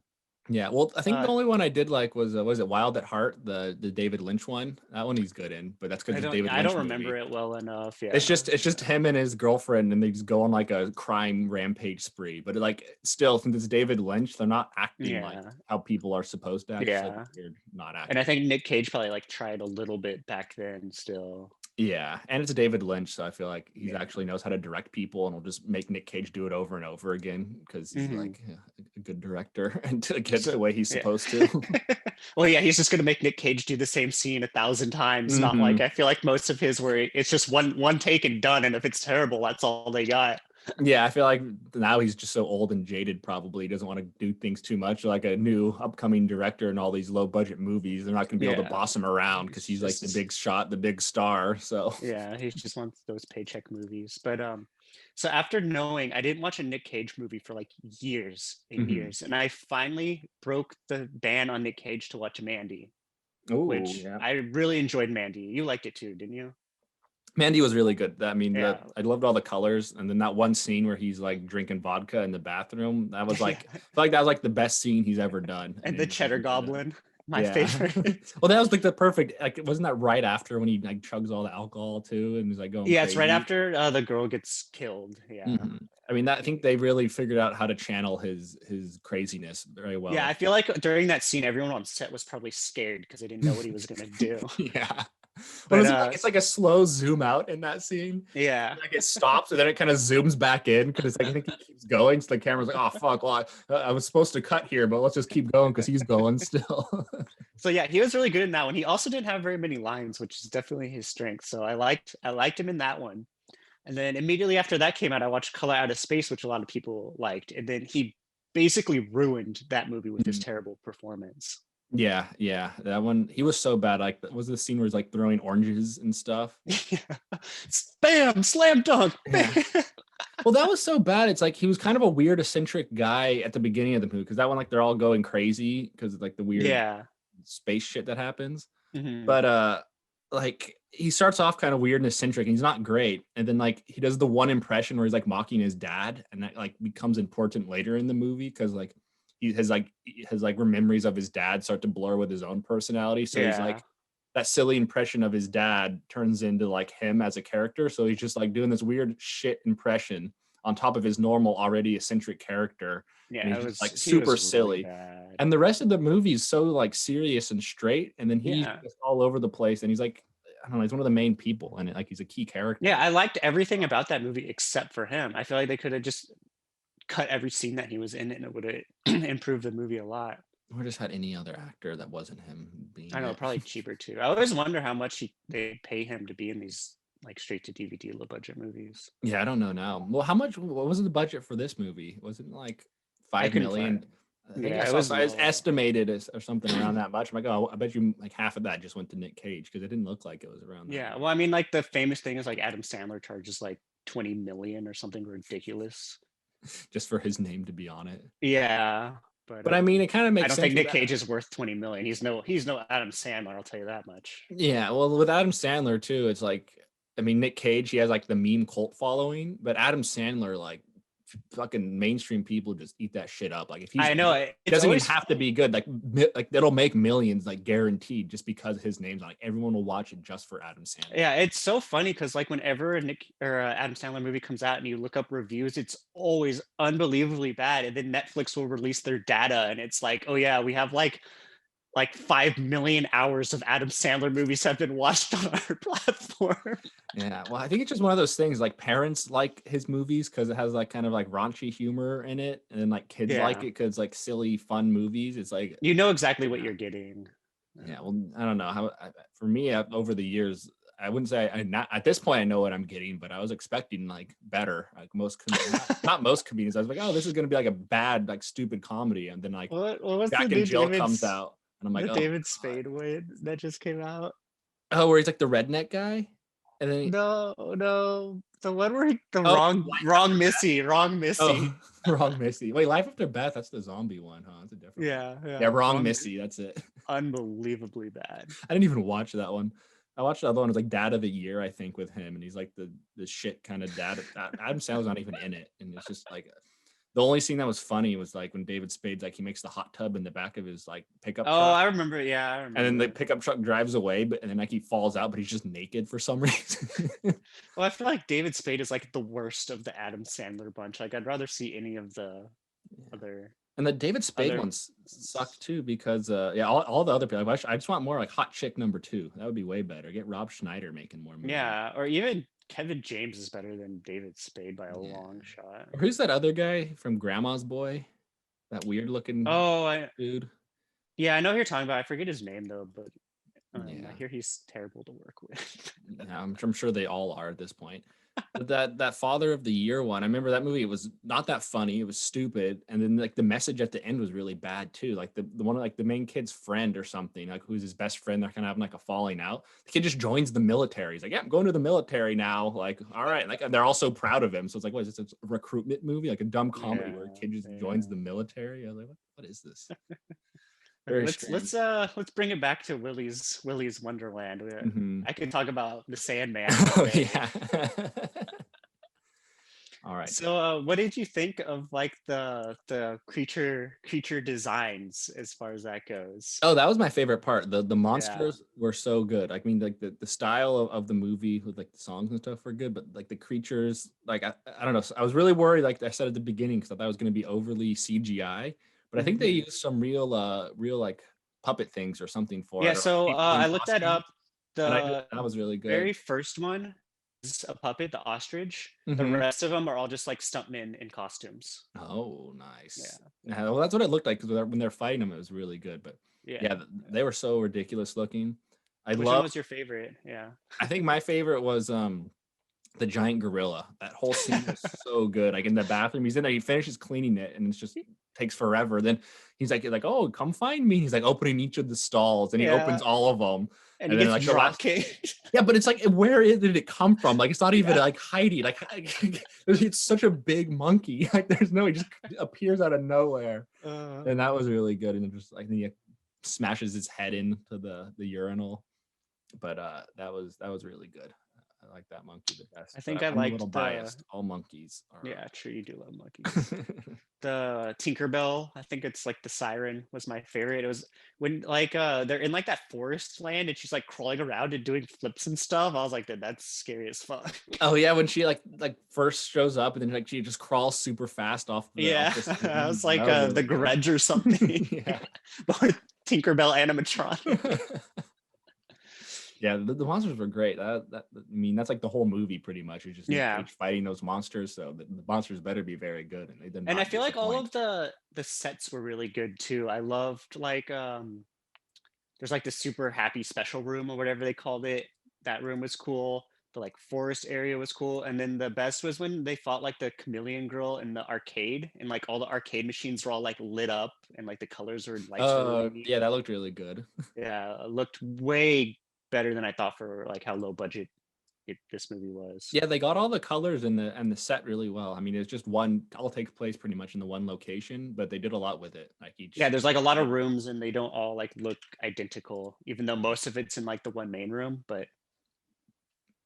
Speaker 2: Yeah, well, I think the
Speaker 1: Uh,
Speaker 2: only one I did like was it Wild at Heart, the David Lynch one. That one he's good in, but that's because it's a David
Speaker 1: I don't
Speaker 2: Lynch
Speaker 1: remember
Speaker 2: movie.
Speaker 1: it well enough.
Speaker 2: It's
Speaker 1: Yeah.
Speaker 2: just him and his girlfriend, and they just go on like a crime rampage spree. But like, still, since it's David Lynch, they're not acting like
Speaker 1: Yeah.
Speaker 2: how people are supposed to act. So
Speaker 1: Yeah.
Speaker 2: weird, not
Speaker 1: And I
Speaker 2: acting.
Speaker 1: think Nick Cage probably like tried a little bit back then still.
Speaker 2: Yeah, and it's David Lynch, so I feel like he's
Speaker 1: Yeah.
Speaker 2: actually knows how to direct people, and will just make Nick Cage do it over and over again because he's
Speaker 1: Hmm.
Speaker 2: like a good director and to get
Speaker 1: So
Speaker 2: the way he's
Speaker 1: yeah.
Speaker 2: supposed to.
Speaker 1: Well, yeah, he's just gonna make Nick Cage do the same scene 1,000 times. Not
Speaker 2: Hmm.
Speaker 1: like I feel like most of his where it's just one take and done, and if it's terrible, that's all they got.
Speaker 2: Yeah, I feel like now he's just so old and jaded. Probably he doesn't want to do things too much. Like a new upcoming director in all these low budget movies, they're not going to be able to
Speaker 1: Yeah,
Speaker 2: boss him around because
Speaker 1: he's
Speaker 2: he's like the
Speaker 1: just
Speaker 2: big shot, the big star. So
Speaker 1: yeah, he just wants those paycheck movies. But so after knowing, I didn't watch a Nick Cage movie for like years and
Speaker 2: Mhm.
Speaker 1: years, and I finally broke the ban on Nick Cage to watch Mandy,
Speaker 2: Oh
Speaker 1: which
Speaker 2: yeah,
Speaker 1: I really enjoyed. Mandy, you liked it too, didn't you?
Speaker 2: Mandy was really good. I mean,
Speaker 1: Yeah,
Speaker 2: I loved all the colors, and then that one scene where he's like drinking vodka in the bathroom. That was
Speaker 1: yeah,
Speaker 2: like, I feel like that was like the best scene he's ever done, and
Speaker 1: and
Speaker 2: he
Speaker 1: the
Speaker 2: just
Speaker 1: Cheddar
Speaker 2: doesn't do that.
Speaker 1: Goblin, my
Speaker 2: Yeah.
Speaker 1: favorite.
Speaker 2: Well, that was like the perfect. Like, wasn't that right after when he like chugs all the alcohol too, and he's like going
Speaker 1: Yeah, it's right
Speaker 2: crazy?
Speaker 1: after the girl gets killed. Yeah.
Speaker 2: Mhm. I mean, I think they really figured out how to channel his craziness very
Speaker 1: Yeah, I
Speaker 2: well.
Speaker 1: feel like during that scene, everyone on set was probably scared because they didn't know what he was gonna do.
Speaker 2: Yeah. Well,
Speaker 1: But
Speaker 2: is it like it's like a slow zoom out in that scene?
Speaker 1: yeah,
Speaker 2: Like it stops and then it kind of zooms back in because like I think it keeps going. So the camera's like, oh fuck, well, I was supposed to cut here, but let's just keep going because he's going still.
Speaker 1: so yeah, he was really good in that one. He also didn't have very many lines, which is definitely his strength. So I liked him in that one. And then immediately after that came out, I watched Color Out of Space, which a lot of people liked. And then he basically ruined that movie with his terrible performance.
Speaker 2: Yeah, yeah, that one he was so bad. Like, was the scene where he's like throwing oranges and stuff?
Speaker 1: Yeah. Bam, slam dunk.
Speaker 2: Yeah. Well, that was so bad. It's like he was kind of a weird, eccentric guy at the beginning of the movie because that one, like, they're all going crazy because of like the weird
Speaker 1: Yeah.
Speaker 2: space shit that happens.
Speaker 1: Mhm.
Speaker 2: But like he starts off kind of weird and eccentric, and he's not great. And then like he does the one impression where he's like mocking his dad, and that like becomes important later in the movie because like his like memories of his dad start to blur with his own personality. So he's
Speaker 1: Yeah.
Speaker 2: like that silly impression of his dad turns into like him as a character. So he's just like doing this weird shit impression on top of his normal already eccentric character. And
Speaker 1: Yeah,
Speaker 2: he's
Speaker 1: it
Speaker 2: just like
Speaker 1: was he
Speaker 2: super
Speaker 1: was really
Speaker 2: silly.
Speaker 1: bad.
Speaker 2: And the rest of the movie is so like serious and straight. And then he's
Speaker 1: Yeah.
Speaker 2: just all over the place. And he's like, I don't know, he's one of the main people and like he's a key
Speaker 1: Yeah,
Speaker 2: character.
Speaker 1: I liked everything about that movie except for him. I feel like they could have just cut every scene that he was in and it would have improved the movie a lot.
Speaker 2: Or just had any other actor that wasn't him
Speaker 1: I
Speaker 2: being
Speaker 1: know,
Speaker 2: it.
Speaker 1: probably cheaper too. I always wonder how much they pay him to be in these like straight to DVD low budget movies.
Speaker 2: Yeah, I don't know now. Well, how much? What was the budget for this movie? Was it like
Speaker 1: I
Speaker 2: five
Speaker 1: couldn't
Speaker 2: million?
Speaker 1: find.
Speaker 2: I think I
Speaker 1: Yeah, it
Speaker 2: saw
Speaker 1: was
Speaker 2: it's
Speaker 1: low.
Speaker 2: estimated or something around that much. I'm like, oh, I bet you like half of that just went to Nick Cage because it didn't look like it was around that
Speaker 1: Yeah,
Speaker 2: much.
Speaker 1: well, I mean, like the famous thing is like Adam Sandler charges like 20 million or something ridiculous.
Speaker 2: Just for his name to be on it.
Speaker 1: Yeah, but
Speaker 2: But I mean, it kind of
Speaker 1: I
Speaker 2: makes
Speaker 1: don't
Speaker 2: sense
Speaker 1: think
Speaker 2: with
Speaker 1: Nick
Speaker 2: that.
Speaker 1: Cage is worth 20 million. He's no Adam Sandler, I'll tell you that much.
Speaker 2: Yeah, well, with Adam Sandler too, it's like, I mean, Nick Cage, he has like the meme cult following, but Adam Sandler, like, fucking mainstream people just eat that shit up. Like, if he's
Speaker 1: I know
Speaker 2: good, it
Speaker 1: it's
Speaker 2: doesn't even
Speaker 1: always
Speaker 2: have to
Speaker 1: funny.
Speaker 2: be good. Like it'll make millions, like guaranteed, just because his name's on. Like, everyone will watch it just for Adam Sandler.
Speaker 1: Yeah, it's so funny because like whenever a Nick or a Adam Sandler movie comes out and you look up reviews, it's always unbelievably bad. And then Netflix will release their data, and it's like, oh yeah, we have like 5 million hours of Adam Sandler movies have been watched on our platform.
Speaker 2: Yeah, well, I think it's just one of those things. Like, parents like his movies because it has like kind of like raunchy humor in it, and then like kids like
Speaker 1: Yeah,
Speaker 2: it because like silly, fun movies. It's like,
Speaker 1: you know exactly what you're getting.
Speaker 2: yeah, well, I don't know how. For me, over the years, I wouldn't say I not at this point I know what I'm getting, but I was expecting like better. Like most, not most comedians. I was like, oh, this is gonna be like a bad, like stupid comedy, and then like
Speaker 1: What was the
Speaker 2: Jack and
Speaker 1: new
Speaker 2: Jill comes out, and I'm like, oh
Speaker 1: David
Speaker 2: god,
Speaker 1: Spade one that just came out?
Speaker 2: oh, where he's like the redneck guy, and then
Speaker 1: No, no, the one where the
Speaker 2: oh,
Speaker 1: wrong Missy.
Speaker 2: oh, wrong Missy. Wait, Life After Beth. That's the zombie one, huh? That's a different one.
Speaker 1: Yeah,
Speaker 2: Yeah,
Speaker 1: yeah,
Speaker 2: wrong
Speaker 1: wrong.
Speaker 2: Missy. That's it.
Speaker 1: Unbelievably bad.
Speaker 2: I didn't even watch that one. I watched the other one. It was like Dad of the Year, I think, with him, and he's like the shit kind of dad. Adam Sandler's not even in it, and it's just like The only scene that was funny was like when David Spade's like he makes the hot tub in the back of his like pickup
Speaker 1: Oh, I
Speaker 2: truck,
Speaker 1: remember. Yeah, I
Speaker 2: and then
Speaker 1: remember.
Speaker 2: the pickup truck drives away, but and then like he falls out, but he's just naked for some reason.
Speaker 1: Well, I feel like David Spade is like the worst of the Adam Sandler bunch. Like, I'd rather see any of the other
Speaker 2: And the David Spade
Speaker 1: other
Speaker 2: ones sucked
Speaker 1: ones.
Speaker 2: too because yeah, all the other people. Like, I just want more like Hot Chick #2. That would be way better. Get Rob Schneider making more movies.
Speaker 1: Yeah, or even Kevin James is better than David Spade by a
Speaker 2: Yeah.
Speaker 1: long shot.
Speaker 2: Or who's that other guy from Grandma's Boy? That weird looking
Speaker 1: Oh,
Speaker 2: dude.
Speaker 1: yeah, I know who you're talking about. I forget his name though, but I
Speaker 2: Yeah.
Speaker 1: hear he's terrible to work with.
Speaker 2: Yeah, I'm sure they all are at this point. But that Father of the Year one, I remember that movie. It was not that funny. It was stupid, and then like the message at the end was really bad too. Like the one like the main kid's friend or something, like who's his best friend. They're kind of having like a falling out. The kid just joins the military. He's like, "Yeah, I'm going to the military now." Like, all right, like they're all so proud of him. So it's like, what is this? A recruitment movie, like a dumb comedy where a kid just joins the military? I was like, what is this? Very strange.
Speaker 1: Let's bring it back to Willy's Wonderland.
Speaker 2: Mhm.
Speaker 1: I could talk about the Sandman.
Speaker 2: Oh yeah. All right.
Speaker 1: So, what did you think of like the creature designs as far as that goes?
Speaker 2: Oh, that was my favorite part. The monsters were so good. I mean, like the style of the movie with like the songs and stuff were good, but like the creatures, like I don't know. I was really worried, like I said at the beginning, because I thought it was going to be overly CGI. But I think they used some real like puppet things or something for
Speaker 1: Yeah,
Speaker 2: it. Or, like,
Speaker 1: so
Speaker 2: people in
Speaker 1: I looked that
Speaker 2: costumes,
Speaker 1: up.
Speaker 2: and
Speaker 1: The
Speaker 2: that was really good.
Speaker 1: very first one is a puppet, the ostrich. The
Speaker 2: Mhm.
Speaker 1: rest of them are all just like stuntmen in costumes.
Speaker 2: Oh, nice.
Speaker 1: Yeah.
Speaker 2: Yeah, well, that's what it looked like because when they're fighting them, it was really good. But
Speaker 1: Yeah.
Speaker 2: yeah, they were so ridiculous looking.
Speaker 1: Which one was your favorite? Yeah.
Speaker 2: I think my favorite was the giant gorilla. That whole scene was so good. Like in the bathroom, he's in there, he finishes cleaning it, and it's just takes forever. Then he's like, oh, come find me. He's like opening each of the stalls, and he opens all of them.
Speaker 1: And he
Speaker 2: then
Speaker 1: gets
Speaker 2: like the
Speaker 1: drop
Speaker 2: last,
Speaker 1: kicked.
Speaker 2: yeah, but it's like, did it come from? Like it's not even like hiding. Like it's such a big monkey. Like there's no, he just appears out of nowhere, and that was really good. And then just like he smashes his head into the urinal. But that was really good. I like that monkey the best.
Speaker 1: I think
Speaker 2: I'm a
Speaker 1: liked
Speaker 2: little biased. All monkeys are.
Speaker 1: Yeah, true. You do love monkeys. The Tinkerbell, I think it's like the siren was my favorite. It was when like they're in like that forest land and she's like crawling around and doing flips and stuff. I was like, that's scary as fuck.
Speaker 2: Oh yeah, when she like first shows up and then like she just crawls super fast off the
Speaker 1: I was like the Grudge or something.
Speaker 2: Yeah.
Speaker 1: But Tinkerbell animatronic.
Speaker 2: Yeah, the monsters were great. I mean, that's like the whole movie pretty much. It's just Nic Cage fighting those monsters, so the monsters better be very good, and they did not.
Speaker 1: And I feel like all of the sets were really good too. I loved like there's like the super happy special room or whatever they called it. That room was cool. The like forest area was cool, and then the best was when they fought like the chameleon girl in the arcade, and like all the arcade machines were all like lit up, and like the colors were lights were really neat.
Speaker 2: Yeah, that looked really good.
Speaker 1: Yeah, it looked way better than I thought for like how low budget this movie was.
Speaker 2: Yeah, they got all the colors and the set really well. I mean, it's just all takes place pretty much in the one location, but they did a lot with it. Like each.
Speaker 1: Yeah, there's like a lot of rooms and they don't all like look identical, even though most of it's in like the one main room. But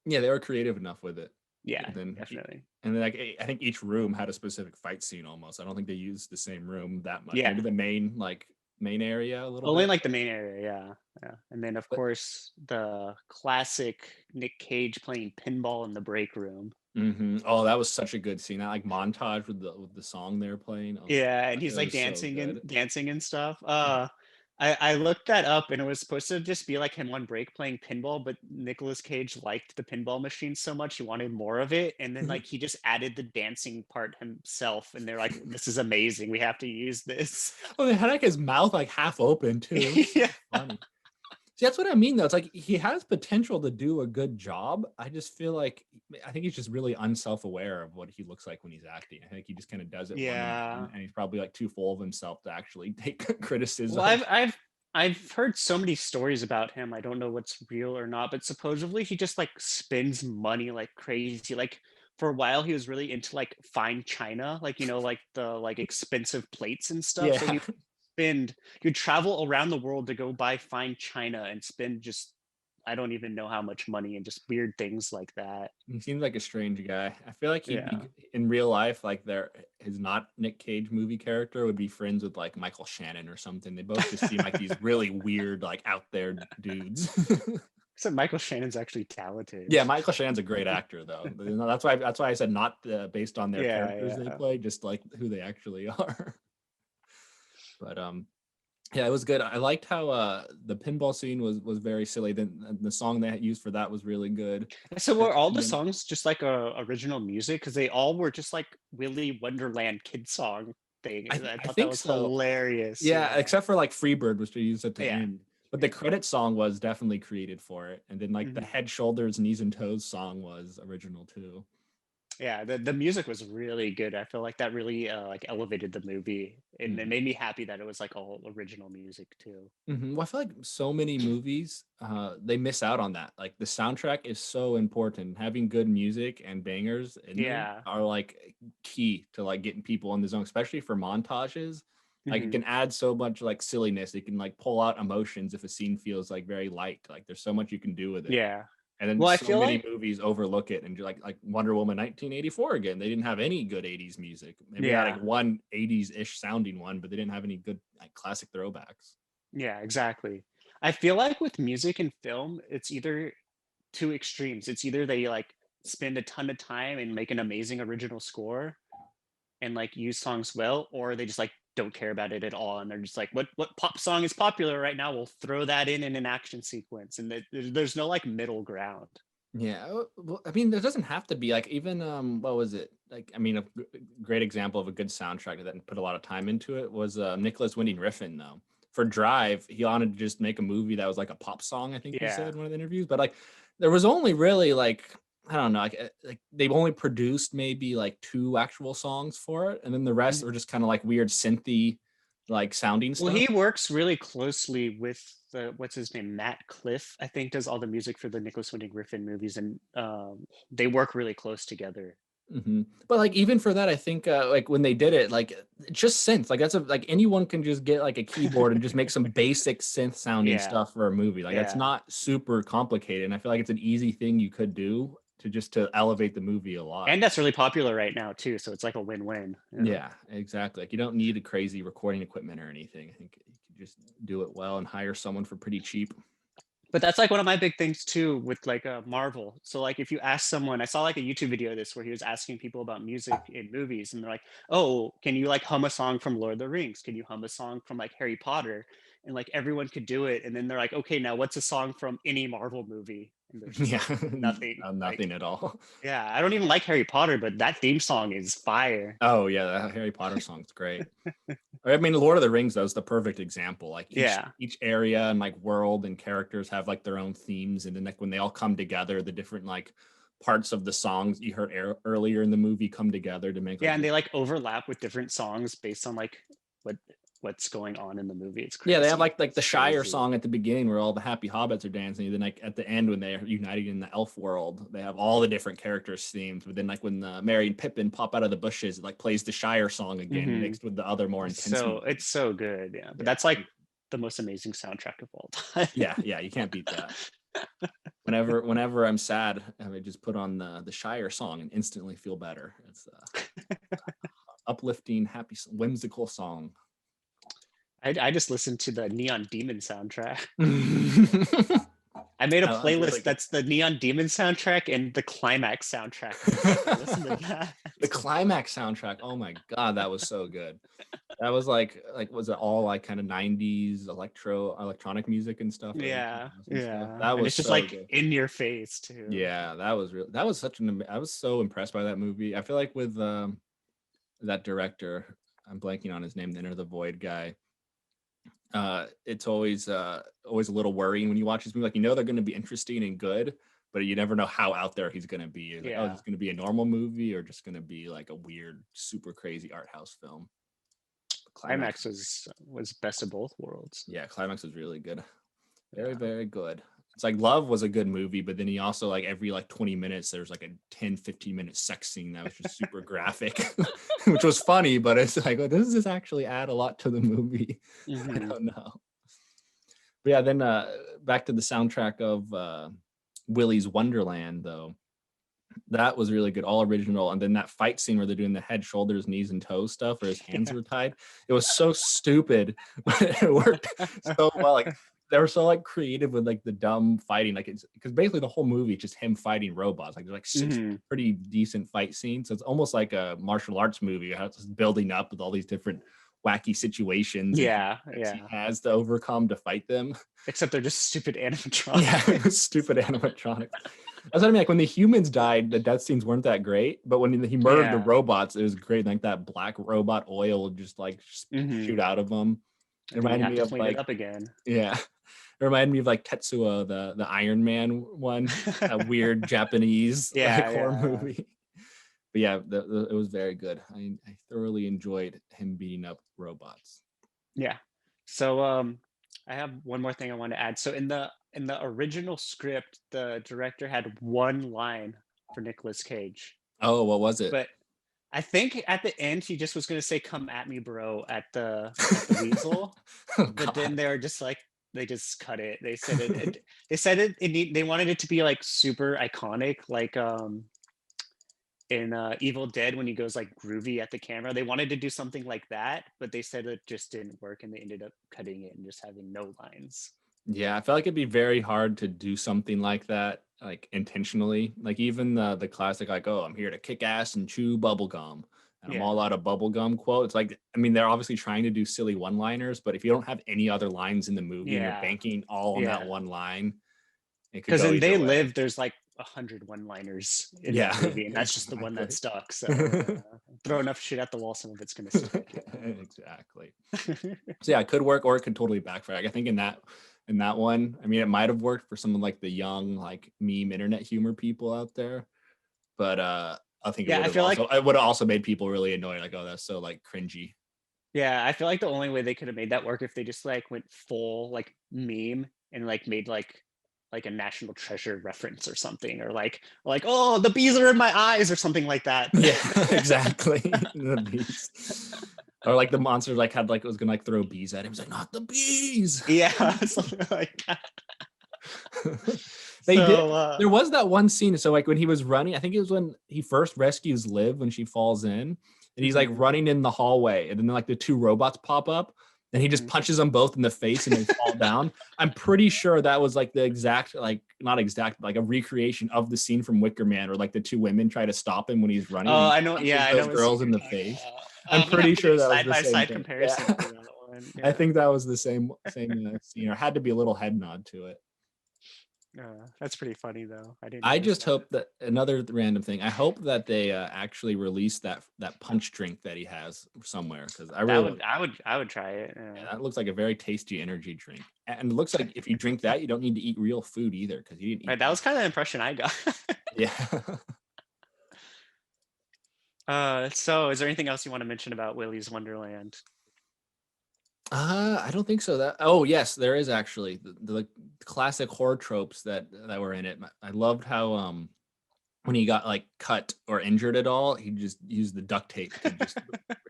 Speaker 2: yeah, they were creative enough with it.
Speaker 1: Yeah, definitely.
Speaker 2: And then like I think each room had a specific fight scene almost. I don't think they used the same room that much.
Speaker 1: Yeah.
Speaker 2: Maybe the main area a little
Speaker 1: only
Speaker 2: bit.
Speaker 1: Like the main area, yeah. And then of course the classic Nic Cage playing pinball in the break room.
Speaker 2: Mm-hmm. Oh, that was such a good scene. That like montage with the song they're playing. Oh,
Speaker 1: yeah, and he's like dancing and stuff. I looked that up and it was supposed to just be like him on break playing pinball, but Nicolas Cage liked the pinball machine so much he wanted more of it, and then like he just added the dancing part himself, and they're like, "This is amazing. We have to use this."
Speaker 2: Oh, they had like his mouth like half open too.
Speaker 1: Yeah.
Speaker 2: Funny. See, that's what I mean though. It's like he has potential to do a good job. I just feel like I think he's just really unself-aware of what he looks like when he's acting. I think he just kind of does it.
Speaker 1: Yeah,
Speaker 2: and he's probably like too full of himself to actually take criticism.
Speaker 1: Well, I've heard so many stories about him. I don't know what's real or not, but supposedly he just like spends money like crazy. Like for a while he was really into like fine china, like like the like expensive plates and stuff.
Speaker 2: Yeah.
Speaker 1: So you'd travel around the world to go buy fine china and spend just I don't even know how much money and just weird things like that.
Speaker 2: He seems like a strange guy. I feel like in real life, like his not Nick Cage movie character would be friends with like Michael Shannon or something. They both just seem like these really weird, like out there dudes.
Speaker 1: Except Michael Shannon's actually talented.
Speaker 2: Yeah, Michael Shannon's a great actor though. That's why I said not based on their characters they play, just like who they actually are. But yeah, it was good. I liked how the pinball scene was very silly. Then the song they used for that was really good.
Speaker 1: So were all the songs just like original music? Because they all were just like Willy Wonderland kid song thing. I thought that was
Speaker 2: so.
Speaker 1: Hilarious.
Speaker 2: Yeah, except for like Freebird, which they used at the
Speaker 1: Yeah.
Speaker 2: end. But the credit song was definitely created for it. And then like the head, shoulders, knees, and toes song was original too.
Speaker 1: Yeah, the music was really good. I feel like that really like elevated the movie, and it made me happy that it was like all original music too.
Speaker 2: Well, I feel like so many movies they miss out on that. Like the soundtrack is so important. Having good music and bangers in there are like key to like getting people in the zone, especially for montages. Like it can add so much like silliness. It can like pull out emotions if a scene feels like very light. Like there's so much you can do with it.
Speaker 1: Yeah.
Speaker 2: And then
Speaker 1: I
Speaker 2: so
Speaker 1: feel
Speaker 2: many
Speaker 1: like
Speaker 2: movies overlook it, and like Wonder Woman 1984 again. They didn't have any good 80s music. Maybe they had like one 80s-ish sounding one, but they didn't have any good like classic throwbacks.
Speaker 1: Yeah, exactly. I feel like with music and film, it's either two extremes. It's either they like spend a ton of time and make an amazing original score and like use songs well, or they just like don't care about it at all, and they're just like, what pop song is popular right now, we'll throw that in an action sequence, and there's no like middle ground.
Speaker 2: Yeah, well, I mean, there doesn't have to be like even what was it like? I mean, a great example of a good soundtrack that put a lot of time into it was Nicholas Winding Refn though. For Drive, he wanted to just make a movie that was like a pop song, I think he said in one of the interviews, but like there was only really like I don't know, like they've only produced maybe like 2 actual songs for it, and then the rest are just kind of like weird synthy, like sounding stuff.
Speaker 1: Well, he works really closely with what's his name, Matt Cliff, I think, does all the music for the Nicolas Winding Refn movies, and they work really close together.
Speaker 2: But like even for that, I think like when they did it, like just synth, like that's like anyone can just get like a keyboard and just make some basic synth sounding stuff for a movie. Like that's not super complicated, and I feel like it's an easy thing you could do to elevate the movie a lot.
Speaker 1: And that's really popular right now too, so it's like a win-win.
Speaker 2: Yeah, exactly. Like you don't need a crazy recording equipment or anything. I think you can just do it well and hire someone for pretty cheap.
Speaker 1: But that's like one of my big things too with like Marvel. So like if you ask someone, I saw like a YouTube video of this where he was asking people about music in movies, and they're like, oh, can you like hum a song from Lord of the Rings? Can you hum a song from like Harry Potter? And like everyone could do it. And then they're like, okay, now what's a song from any Marvel movie? And there's like, nothing.
Speaker 2: Nothing at all.
Speaker 1: Yeah, I don't even like Harry Potter, but that theme song is fire.
Speaker 2: Oh yeah, that Harry Potter song's great. I mean, Lord of the Rings though is the perfect example. Like each area and like world and characters have like their own themes, and then like when they all come together, the different like parts of the songs you heard earlier in the movie come together to make.
Speaker 1: Yeah, and they like overlap with different songs based on like what's going on in the movie. It's crazy.
Speaker 2: Yeah, they have like the Shire song at the beginning where all the happy hobbits are dancing. And then like at the end when they're united in the elf world, they have all the different characters themes. But then like when Merry and Pippin pop out of the bushes, it like plays the Shire song again mixed with the other more intense.
Speaker 1: So it's so good, yeah. But that's like the most amazing soundtrack of all time.
Speaker 2: yeah, you can't beat that. Whenever I'm sad, I just put on the Shire song and instantly feel better. It's uplifting, happy, whimsical song.
Speaker 1: I just listened to the Neon Demon soundtrack. I made a playlist that's the Neon Demon soundtrack and the Climax soundtrack. Listen to that.
Speaker 2: The Climax soundtrack. Oh my god, that was so good. That was like was it all like kind of 90s electronic music and stuff?
Speaker 1: Yeah.
Speaker 2: Stuff. That was
Speaker 1: and it's just
Speaker 2: so
Speaker 1: like
Speaker 2: good.
Speaker 1: in your face too.
Speaker 2: Yeah, that was real. That was I was so impressed by that movie. I feel like with that director, I'm blanking on his name, the Enter the Void guy. It's always a little worrying when you watch this movie. Like they're going to be interesting and good, but you never know how out there he's going to be. Like, oh, it's going to be a normal movie or just going to be like a weird, super crazy art house film.
Speaker 1: Climax was best of both worlds.
Speaker 2: Yeah, Climax was really good. Very, very good. It's like Love was a good movie, but then he also like every like 20 minutes there's like a 10-15 minute sex scene that was just super graphic, which was funny, but it's like, oh, does this actually add a lot to the movie? I don't know. But yeah, then back to the soundtrack of Willy's Wonderland though. That was really good, all original. And then that fight scene where they're doing the head, shoulders, knees, and toes stuff, where his hands
Speaker 1: Yeah.
Speaker 2: were tied. It was so stupid, but it worked so well. Like they were so like creative with like the dumb fighting. Like it's because basically the whole movie is just him fighting robots. Like there's like 6
Speaker 1: Mhm.
Speaker 2: pretty decent fight scenes. So it's almost like a martial arts movie. How it's building up with all these different wacky situations and
Speaker 1: Yeah,
Speaker 2: he
Speaker 1: yeah.
Speaker 2: has to overcome to fight them.
Speaker 1: Except they're just stupid
Speaker 2: Yeah,
Speaker 1: animatronics.
Speaker 2: stupid animatronics. That's what I mean. Like when the humans died, the death scenes weren't that great, but when he murdered the
Speaker 1: Yeah.
Speaker 2: robots, it was great. Like that black robot oil would just like
Speaker 1: Mhm.
Speaker 2: shoot out of them. It
Speaker 1: And then you
Speaker 2: reminded
Speaker 1: have
Speaker 2: me
Speaker 1: to
Speaker 2: of
Speaker 1: clean
Speaker 2: like
Speaker 1: it up again.
Speaker 2: yeah, it reminded me of like Tetsuo, the Iron Man one, that weird Japanese like
Speaker 1: Yeah,
Speaker 2: horror
Speaker 1: yeah.
Speaker 2: movie. But yeah, it was very good. I thoroughly enjoyed him beating up robots.
Speaker 1: Yeah. So I have one more thing I want to add. So in the original script, the director had one line for Nicolas Cage.
Speaker 2: Oh, what was it?
Speaker 1: But I think at the end he just was gonna say "Come at me, bro" at the weasel.
Speaker 2: Oh,
Speaker 1: But then
Speaker 2: God.
Speaker 1: they were just like they just cut it. They said they said they wanted it to be like super iconic, like in Evil Dead when he goes like groovy at the camera. They wanted to do something like that, but they said it just didn't work and they ended up cutting it and just having no lines.
Speaker 2: Yeah, I feel like it'd be very hard to do something like that, like intentionally. Like even the classic, like, oh, I'm here to kick ass and chew bubble gum. And I'm
Speaker 1: Yeah.
Speaker 2: all out of bubble gum quote. It's like, I mean, they're obviously trying to do silly one-liners, but if you don't have any other lines in the movie and you're
Speaker 1: Yeah.
Speaker 2: banking all on that
Speaker 1: Yeah.
Speaker 2: one line, it could
Speaker 1: Because
Speaker 2: go
Speaker 1: in They
Speaker 2: either way.
Speaker 1: Live, there's like 100 one-liners in
Speaker 2: Yeah,
Speaker 1: that movie, and that's just the one that
Speaker 2: exactly.
Speaker 1: stuck. So throw enough shit at the wall, some of it's gonna stick.
Speaker 2: Exactly. So yeah, it could work or it could totally backfire. I think in that one, I mean, it might have worked for some of like the young like meme internet humor people out there, but I think
Speaker 1: Yeah, I feel like
Speaker 2: it would have also made people really annoyed. Like, oh, that's so like cringy.
Speaker 1: yeah, I feel like the only way they could have made that work if they just like went full like meme and like made like a National Treasure reference or something, or like oh the bees are in my eyes or something like that.
Speaker 2: Yeah, exactly. The bees. Or like the monster like had like it was gonna like throw bees at him. He's like, not the bees.
Speaker 1: Yeah, something like that.
Speaker 2: They did.
Speaker 1: So
Speaker 2: There was that one scene. So like when he was running, I think it was when he first rescues Liv when she falls in, and he's like running in the hallway, and then like the two robots pop up, and he just punches them both in the face and they fall down. I'm pretty sure that was like the exact, like not exact, like a recreation of the scene from Wicker Man, where like the two women try to stop him when he's running.
Speaker 1: Oh,
Speaker 2: He
Speaker 1: I know.
Speaker 2: punches
Speaker 1: Yeah, I
Speaker 2: those
Speaker 1: know.
Speaker 2: girls in the face. I'm pretty sure that was the same
Speaker 1: side
Speaker 2: thing.
Speaker 1: comparison
Speaker 2: Yeah.
Speaker 1: for that one.
Speaker 2: I
Speaker 1: Yeah.
Speaker 2: think that was the same scene, or had to be a little head nod to it.
Speaker 1: That's pretty funny though. I didn't.
Speaker 2: I
Speaker 1: notice
Speaker 2: just
Speaker 1: that.
Speaker 2: hope that another random thing. I hope that they actually release that punch drink that he has somewhere, because I really
Speaker 1: I would try it.
Speaker 2: yeah, that looks like a very tasty energy drink, and it looks like if you drink that, you don't need to eat real food either, because you didn't eat.
Speaker 1: Right, that was kind of the impression I got.
Speaker 2: Yeah.
Speaker 1: So is there anything else you want to mention about Willy's Wonderland?
Speaker 2: I don't think so. Oh yes, there is actually the classic horror tropes that were in it. I loved how when he got like cut or injured at all, he just used the duct tape to just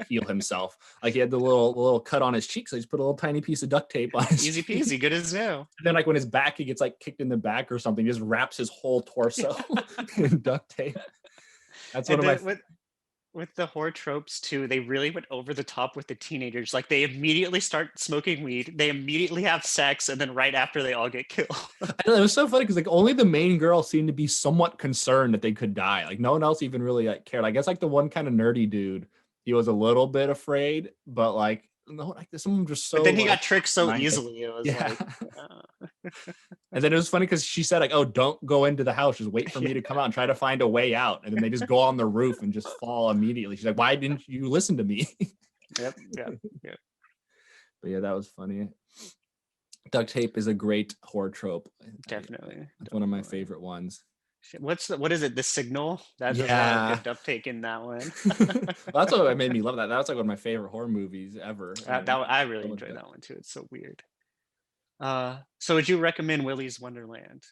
Speaker 2: heal himself. Like he had the little cut on his cheek, so he just put a little tiny piece of duct tape on his
Speaker 1: Easy
Speaker 2: cheek.
Speaker 1: peasy, good as new.
Speaker 2: And then like when his back, he gets like kicked in the back or something, he just wraps his whole torso in duct tape. That's one of my
Speaker 1: with the horror tropes too, they really went over the top with the teenagers. Like they immediately start smoking weed, they immediately have sex, and then right after they all get killed.
Speaker 2: I know, it was so funny because like only the main girl seemed to be somewhat concerned that they could die. Like no one else even really like cared. I guess like the one kind of nerdy dude, he was a little bit afraid, but like no, like some of them just so.
Speaker 1: But then he
Speaker 2: like,
Speaker 1: got tricked so
Speaker 2: nice.
Speaker 1: easily. It was
Speaker 2: Yeah.
Speaker 1: like,
Speaker 2: And then it was funny because she said like, "Oh, don't go into the house. Just wait for me to come out and try to find a way out." And then they just go on the roof and just fall immediately. She's like, "Why didn't you listen to me?"
Speaker 1: Yep.
Speaker 2: But yeah, that was funny. Duct tape is a great horror trope.
Speaker 1: Definitely.
Speaker 2: It's one of my favorite ones.
Speaker 1: What is it? The Signal? That's a good duct tape in that one.
Speaker 2: Well, that's what made me love that. That was like one of my favorite horror movies ever.
Speaker 1: I really enjoyed that one too. It's so weird. So would you recommend Willy's Wonderland?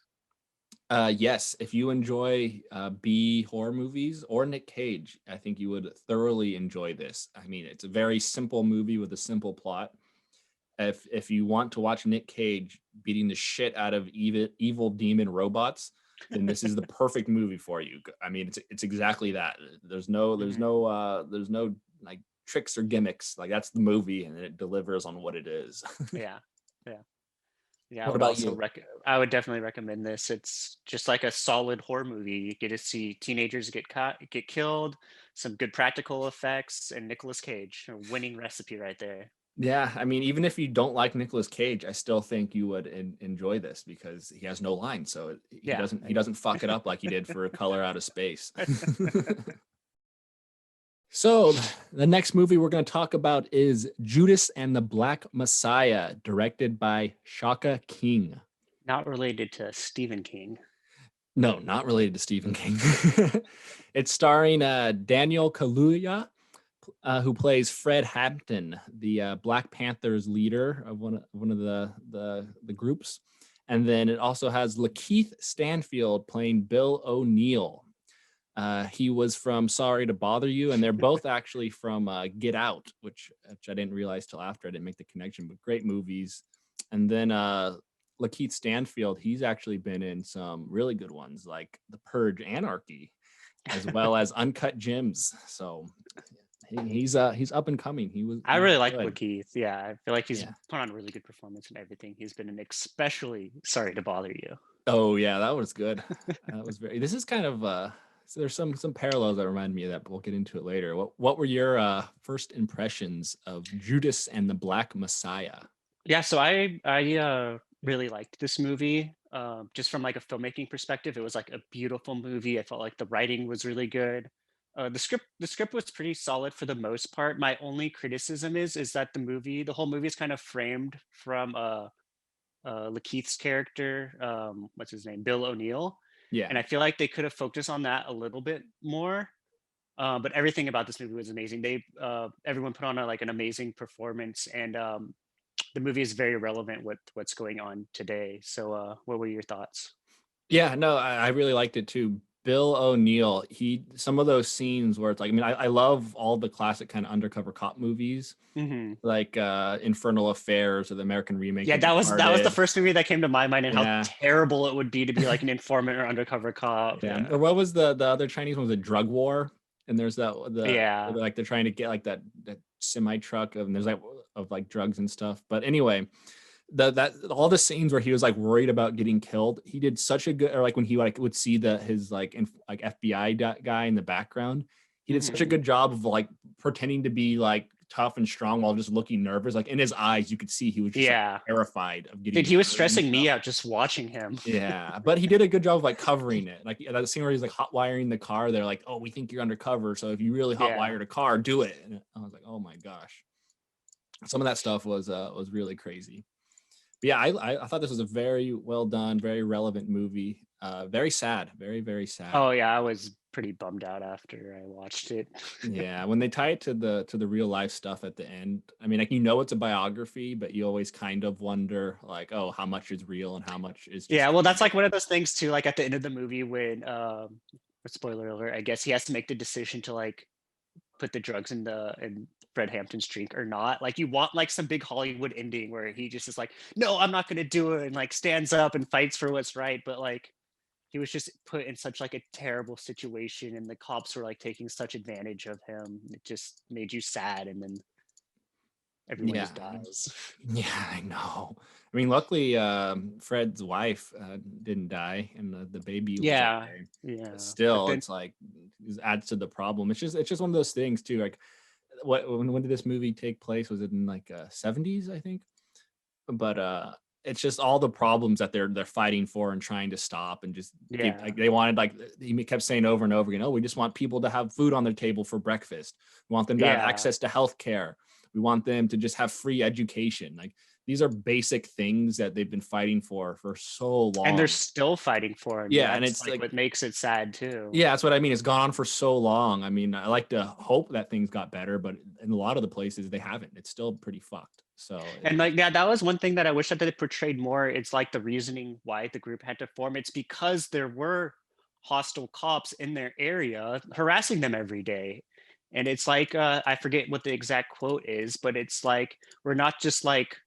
Speaker 2: Yes, if you enjoy B horror movies or Nic Cage, I think you would thoroughly enjoy this. I mean, it's a very simple movie with a simple plot. If you want to watch Nic Cage beating the shit out of evil demon robots, then this is the perfect movie for you. I mean, it's exactly that. There's no like tricks or gimmicks. Like that's the movie, and it delivers on what it is.
Speaker 1: Yeah, yeah, yeah.
Speaker 2: What about you?
Speaker 1: I would definitely recommend this. It's just like a solid horror movie. You get to see teenagers get killed, some good practical effects, and Nicolas Cage, a winning recipe right there.
Speaker 2: Yeah, I mean, even if you don't like Nicolas Cage, I still think you would enjoy this because he has no line, so
Speaker 1: Yeah,
Speaker 2: he doesn't fuck it up like he did for Color Out of Space. So the next movie we're going to talk about is Judas and the Black Messiah, directed by Shaka King.
Speaker 1: not related to Stephen King.
Speaker 2: No, not related to Stephen King. It's starring Daniel Kaluuya, who plays Fred Hampton, the Black Panthers leader of one of the groups, and then it also has Lakeith Stanfield playing Bill O'Neill. He was from Sorry to Bother You, and they're both actually from Get Out, which I didn't realize till after. I didn't make the connection, but great movies. And then Lakeith Stanfield, he's actually been in some really good ones like The Purge, Anarchy, as well as Uncut Gems. So he's up and coming.
Speaker 1: I really like
Speaker 2: good.
Speaker 1: Lakeith. Yeah, I feel like he's put on a really good performance in everything he's been in, especially Sorry to Bother You.
Speaker 2: Oh yeah, that was good. That was very. This is kind of. So there's some parallels that remind me of that, but we'll get into it later. What were your first impressions of Judas and the Black Messiah?
Speaker 1: Yeah, so I really liked this movie. Just from like a filmmaking perspective, it was like a beautiful movie. I felt like the writing was really good. The script was pretty solid for the most part. My only criticism is that the whole movie is kind of framed from Lakeith's character, what's his name, Bill O'Neill.
Speaker 2: Yeah.
Speaker 1: And I feel like they could have focused on that a little bit more. But everything about this movie was amazing. Everyone put on an amazing performance, and the movie is very relevant with what's going on today. So what were your thoughts?
Speaker 2: Yeah, no, I really liked it too. Bill O'Neill, some of those scenes where it's like, I mean, I love all the classic kind of undercover cop movies, like Infernal Affairs or the American remake.
Speaker 1: Yeah, that was the first movie that came to my mind, and how terrible it would be to be like an informant or undercover cop.
Speaker 2: Yeah. Or what was the other Chinese one? Was a Drug War? And there's that like they're trying to get like that semi truck and there's like drugs and stuff. But anyway, that all the scenes where he was like worried about getting killed, he did such a good, or like when he like would see his FBI guy in the background, he did such a good job of like pretending to be like tough and strong while just looking nervous. Like in his eyes, you could see he was just like, terrified of getting.
Speaker 1: Dude, he was stressing me out just watching him.
Speaker 2: Yeah, but he did a good job of like covering it. Like that scene where he's like hot wiring the car. They're like, "Oh, we think you're undercover, so if you really hot wired a car, do it." And I was like, "Oh my gosh!" Some of that stuff was really crazy. But yeah, I thought this was a very well done, very relevant movie. Very sad, very, very sad.
Speaker 1: Oh yeah, I was pretty bummed out after I watched it.
Speaker 2: Yeah, when they tie it to the real life stuff at the end, I mean, like it's a biography, but you always kind of wonder like, oh, how much is real and how much is just
Speaker 1: well, that's like one of those things too, like at the end of the movie when spoiler alert, I guess he has to make the decision to like put the drugs in Fred Hampton's drink or not. Like you want like some big Hollywood ending where he just is like, no, I'm not gonna do it, and like stands up and fights for what's right, but like he was just put in such like a terrible situation, and the cops were like taking such advantage of him. It just made you sad, and then everyone just dies.
Speaker 2: Yeah, I know. I mean, luckily, Fred's wife didn't die, and the baby.
Speaker 1: Yeah.
Speaker 2: But still, it's like it adds to the problem. It's just one of those things too. Like, when did this movie take place? Was it in like 70s, I think? But it's just all the problems that they're fighting for and trying to stop, and just they wanted, like he kept saying over and over again, oh, we just want people to have food on their table for breakfast. We want them to have access to health care. We want them to just have free education. Like these are basic things that they've been fighting for so long,
Speaker 1: and they're still fighting for them.
Speaker 2: Yeah, and it's like
Speaker 1: what makes it sad too.
Speaker 2: Yeah, that's what I mean. It's gone on for so long. I mean, I like to hope that things got better, but in a lot of the places they haven't. It's still pretty fucked. So,
Speaker 1: and like that was one thing that I wish that they portrayed more. It's like the reasoning why the group had to form. It's because there were hostile cops in their area harassing them every day. And it's like I forget what the exact quote is, but it's like we're not just like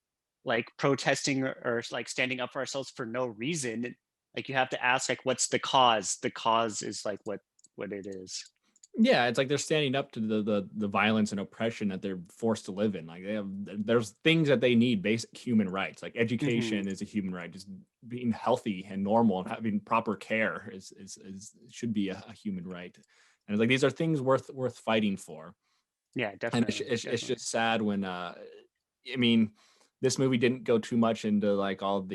Speaker 1: protesting or like standing up for ourselves for no reason. Like you have to ask like what's the cause? The cause is like what it is.
Speaker 2: Yeah, it's like they're standing up to the violence and oppression that they're forced to live in. Like there's things that they need, basic human rights. Like
Speaker 1: Hmm.
Speaker 2: education is a human right. Just being healthy and normal and having proper care is should be a human right. And it's like these are things worth fighting for.
Speaker 1: Yeah,
Speaker 2: And
Speaker 1: definitely,
Speaker 2: it's
Speaker 1: definitely.
Speaker 2: just sad when I mean, this movie didn't go too much into like all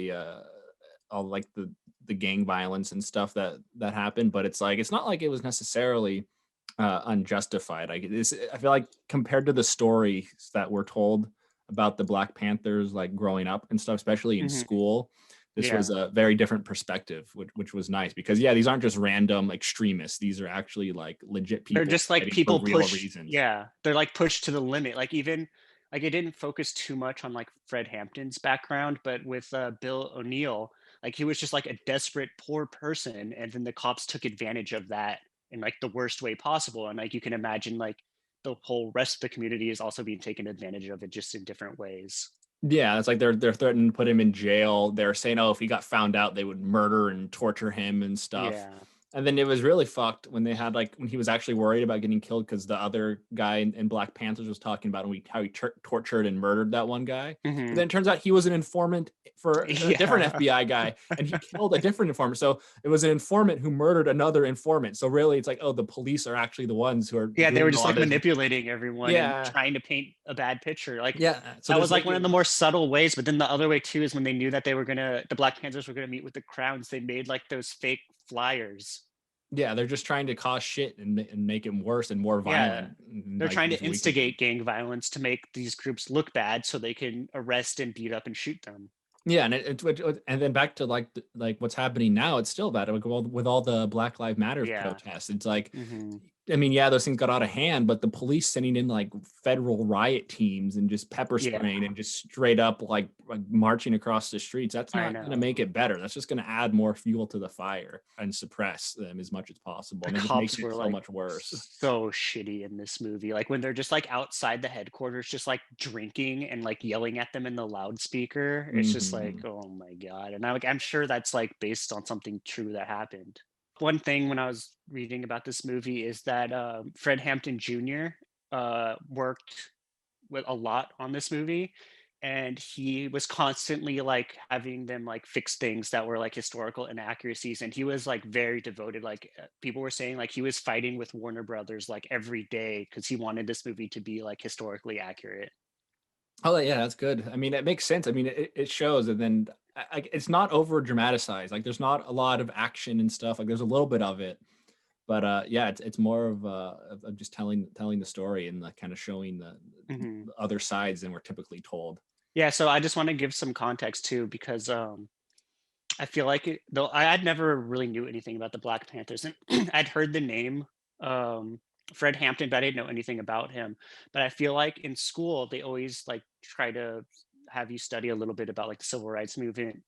Speaker 2: like the gang violence and stuff that happened, but it's like it's not like it was necessarily unjustified. I feel like compared to the stories that were told about the Black Panthers like growing up and stuff, especially in
Speaker 1: Hmm.
Speaker 2: school, this was
Speaker 1: Yeah,
Speaker 2: a very different perspective, which was nice because yeah, these aren't just random extremists. These are actually like legit
Speaker 1: they're
Speaker 2: people
Speaker 1: just like
Speaker 2: fighting for
Speaker 1: people
Speaker 2: real
Speaker 1: push.
Speaker 2: reasons.
Speaker 1: Yeah, they're like pushed to the limit. Like even like it didn't focus too much on like Fred Hampton's background, but with Bill O'Neill, like he was just like a desperate poor person, and then the cops took advantage of that in like the worst way possible. And like you can imagine, like the whole rest of the community is also being taken advantage of it just in different ways.
Speaker 2: Yeah, it's like they're threatening to put him in jail. They're saying, oh, if he got found out, they would murder and torture him and stuff.
Speaker 1: Yeah.
Speaker 2: And then it was really fucked when they had like when he was actually worried about getting killed because the other guy in Black Panthers was talking about how he tortured and murdered that one guy. But
Speaker 1: Hmm.
Speaker 2: then it turns out he was an informant for a different
Speaker 1: Yeah.
Speaker 2: FBI guy, and he killed a different informant. So it was an informant who murdered another informant. So really, it's like, oh, the police are actually the ones who are
Speaker 1: Yeah, they were
Speaker 2: doing a
Speaker 1: just
Speaker 2: lot of
Speaker 1: like
Speaker 2: this.
Speaker 1: manipulating everyone and
Speaker 2: Yeah,
Speaker 1: trying to paint a bad picture. Like
Speaker 2: yeah. So
Speaker 1: that
Speaker 2: there's
Speaker 1: was like one of
Speaker 2: making
Speaker 1: the more subtle ways. But then the other way too is when they knew that the Black Panthers were gonna meet with the Crowns, they made like those fake flyers.
Speaker 2: yeah, they're just trying to cause shit and make it worse and more
Speaker 1: Yeah.
Speaker 2: violent, and
Speaker 1: They're
Speaker 2: like
Speaker 1: trying
Speaker 2: just
Speaker 1: to
Speaker 2: weaken them.
Speaker 1: instigate gang violence to make these groups look bad so they can arrest and beat up and shoot them.
Speaker 2: Yeah, and and then back to like what's happening now, it's still bad with all the Black Lives Matters
Speaker 1: Yeah.
Speaker 2: protests. It's like,
Speaker 1: Hmm.
Speaker 2: I mean, yeah, those things got out of hand, but the police sending in like federal riot teams and just pepper
Speaker 1: Yeah,
Speaker 2: spraying and just straight up like marching across the streets, that's
Speaker 1: I
Speaker 2: not going to
Speaker 1: know.
Speaker 2: make it better. That's just going to add more fuel to the fire and suppress them as much as possible.
Speaker 1: The
Speaker 2: And they're just
Speaker 1: cops
Speaker 2: making it
Speaker 1: were
Speaker 2: so
Speaker 1: like
Speaker 2: much worse.
Speaker 1: so shitty in this movie. Like when they're just like outside the headquarters, just like drinking and like yelling at them in the loudspeaker. It's just like,
Speaker 2: Hmm.
Speaker 1: oh my God. And I'm sure that's like based on something true that happened. One thing when I was reading about this movie is that Fred Hampton Jr. Worked with a lot on this movie, and he was constantly like having them like fix things that were like historical inaccuracies, and he was like very devoted. Like people were saying like he was fighting with Warner Brothers like every day because he wanted this movie to be like historically accurate.
Speaker 2: Oh yeah, that's good. I mean, it makes sense. I mean, it shows, and then it's not over dramatized. Like, there's not a lot of action and stuff. Like, there's a little bit of it, but yeah, it's more of just telling the story and like kind of showing
Speaker 1: Hmm.
Speaker 2: the other sides than we're typically told.
Speaker 1: Yeah, so I just want to give some context too because I feel like though I had never really knew anything about the Black Panthers, and I'd heard the name um, Fred Hampton, but I didn't know anything about him. But I feel like in school they always like try to have you study a little bit about like the civil rights movement,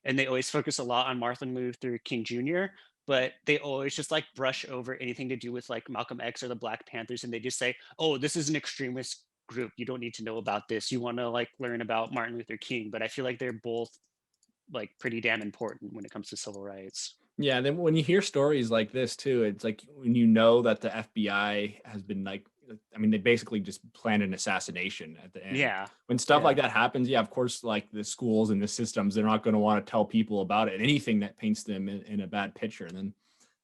Speaker 1: and they always focus a lot on Martin Luther King Jr. But they always just like brush over anything to do with like Malcolm X or the Black Panthers, and they just say, "Oh, this is an extremist group. You don't need to know about this. You want to like learn about Martin Luther King." But I feel like they're both like pretty damn important when it comes to civil rights.
Speaker 2: Yeah, and then when you hear stories like this too, it's like when you know that the FBI has been like, I mean, they basically just planned an assassination at the end.
Speaker 1: Yeah.
Speaker 2: When stuff like
Speaker 1: Yeah.
Speaker 2: that happens, yeah, of course, like the schools and the systems, they're not going to want to tell people about it. Anything that paints them in a bad picture. And then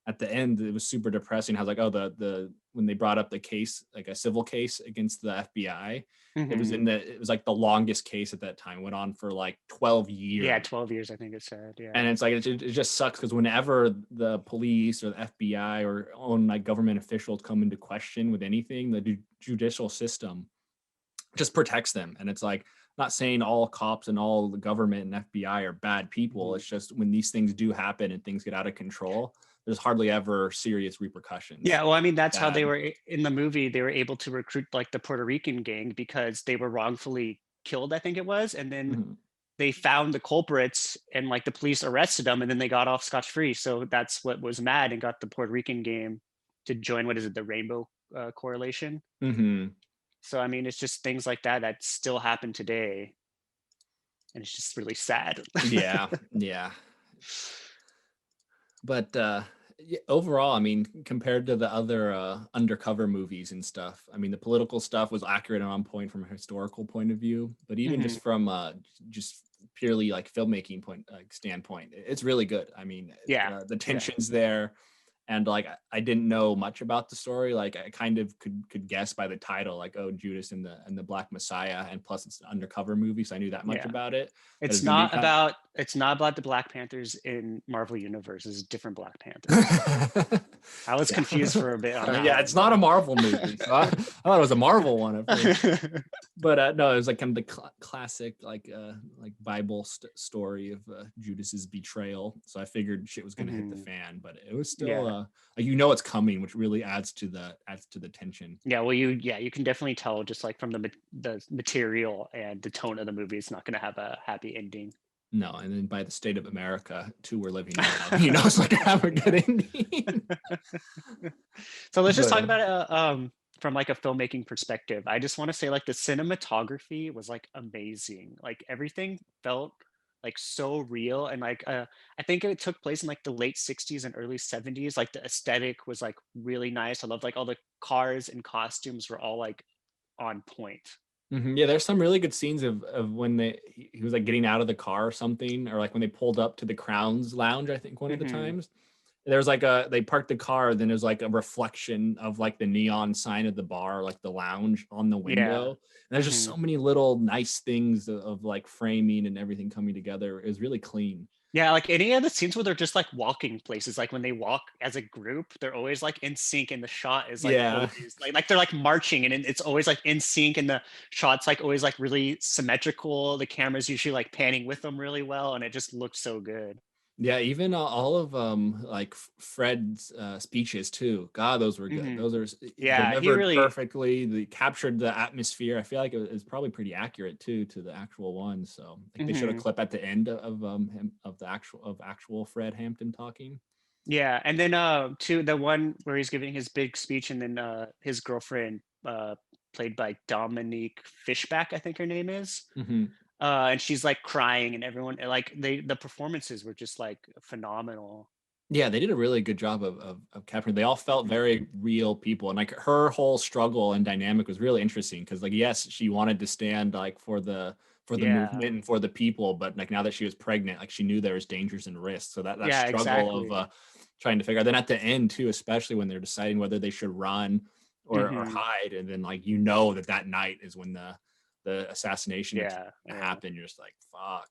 Speaker 2: at the end, it was super depressing. I was like, oh, the when they brought up the case, like a civil case against the FBI,
Speaker 1: Hmm.
Speaker 2: it was like the longest case at that time. Went on for like 12
Speaker 1: Yeah,
Speaker 2: years.
Speaker 1: 12 years, I think it said. Yeah.
Speaker 2: And it's like it just sucks because whenever the police or the FBI or own like government officials come into question with anything, the judicial system just protects them. And it's like not saying all cops and all the government and FBI are bad people.
Speaker 1: Hmm.
Speaker 2: It's just when these things do happen and things get out of control, there's hardly ever serious repercussions.
Speaker 1: Yeah, well, I mean, that's how
Speaker 2: Bad.
Speaker 1: they were in the movie. They were able to recruit like the Puerto Rican gang because they were wrongfully killed, I think it was. And then
Speaker 2: Mhm.
Speaker 1: they found the culprits and like the police arrested them and then they got off scotch free. So that's what was mad and got the Puerto Rican gang to join, what is it, the Rainbow Correlation.
Speaker 2: Mhm.
Speaker 1: So, I mean, it's just things like that that still happen today. And it's just really sad.
Speaker 2: Yeah. Yeah. But overall, I mean, compared to the other undercover movies and stuff, I mean, the political stuff was accurate and on point from a historical point of view. But even
Speaker 1: Mhm.
Speaker 2: just from just purely like filmmaking standpoint, it's really good. I mean,
Speaker 1: Yeah.
Speaker 2: the
Speaker 1: Yeah.
Speaker 2: tensions there, and like I didn't know much about the story. Like I kind of could guess by the title, like, oh, Judas and the Black Messiah, and plus it's an undercover movie, so I knew that much
Speaker 1: Yeah.
Speaker 2: about it. That
Speaker 1: It's
Speaker 2: it's gonna be
Speaker 1: not
Speaker 2: kind
Speaker 1: about it's not about the Black Panthers in Marvel Universe. It's different Black Panthers.
Speaker 2: of
Speaker 1: I was
Speaker 2: yeah.
Speaker 1: confused for a bit on that
Speaker 2: Yeah,
Speaker 1: one,
Speaker 2: it's not a Marvel movie. So I thought it was a Marvel one at first.
Speaker 1: but
Speaker 2: But no, it was like kind of the classic like Bible story of Judas's betrayal. So I figured shit was gonna hit the
Speaker 1: Mhm.
Speaker 2: fan, but it was still
Speaker 1: Yeah.
Speaker 2: like it's coming, which really adds to the tension.
Speaker 1: Yeah, well, you can definitely tell just like from the material and the tone of the movie, it's not gonna have a happy ending.
Speaker 2: No, and then by the state of America, too, we're living now. It's like have a good ending.
Speaker 1: So let's just
Speaker 2: But
Speaker 1: talk about it from like a filmmaking perspective. I just want to say like the cinematography was like amazing. Like everything felt like so real and like I think it took place in like the late 60s and early 70s. Like the aesthetic was like really nice. I loved like all the cars and costumes were all like on point.
Speaker 2: Yeah, there's some really good scenes of when he was like getting out of the car or something, or like when they pulled up to the Crowns Lounge, I think one of the
Speaker 1: Hmm.
Speaker 2: times. There's like they parked the car, then there's like a reflection of like the neon sign of the bar, like the lounge on the window.
Speaker 1: Yeah.
Speaker 2: And there's just
Speaker 1: Hmm.
Speaker 2: so many little nice things of like framing and everything coming together. It was really clean.
Speaker 1: Yeah, like any of the scenes where they're just like walking places, like when they walk as a group, they're always like in sync, and the shot is like
Speaker 2: Yeah.
Speaker 1: always like they're like marching, and it's always like in sync, and the shots like always like really symmetrical. The camera's usually like panning with them really well, and it just looked so good.
Speaker 2: Yeah, even all of like Fred's speeches too. God, those were good.
Speaker 1: Hmm.
Speaker 2: Those are
Speaker 1: Yeah, he
Speaker 2: delivered
Speaker 1: really.
Speaker 2: perfectly. They captured the atmosphere. I feel like it's probably pretty accurate too to the actual one. So like they showed a
Speaker 1: Hmm.
Speaker 2: clip at the end of him of the actual Fred Hampton talking.
Speaker 1: Yeah, and then to the one where he's giving his big speech, and then his girlfriend, played by Dominique Fishback, I think her name is.
Speaker 2: Hmm.
Speaker 1: And she's like crying, and everyone like the performances were just like phenomenal.
Speaker 2: Yeah, they did a really good job of capturing. They all felt
Speaker 1: Mhm.
Speaker 2: very real people, and like her whole struggle and dynamic was really interesting because, like, yes, she wanted to stand like for the
Speaker 1: Yeah,
Speaker 2: movement and for the people, but like now that she was pregnant, like she knew there was dangers and risks. So that
Speaker 1: yeah,
Speaker 2: struggle of
Speaker 1: exactly.
Speaker 2: trying to figure out. Then at the end too, especially when they're deciding whether they should run or
Speaker 1: Hmm.
Speaker 2: hide, and then like that night is when the assassination
Speaker 1: Yeah, yeah.
Speaker 2: happened. You're just like, fuck.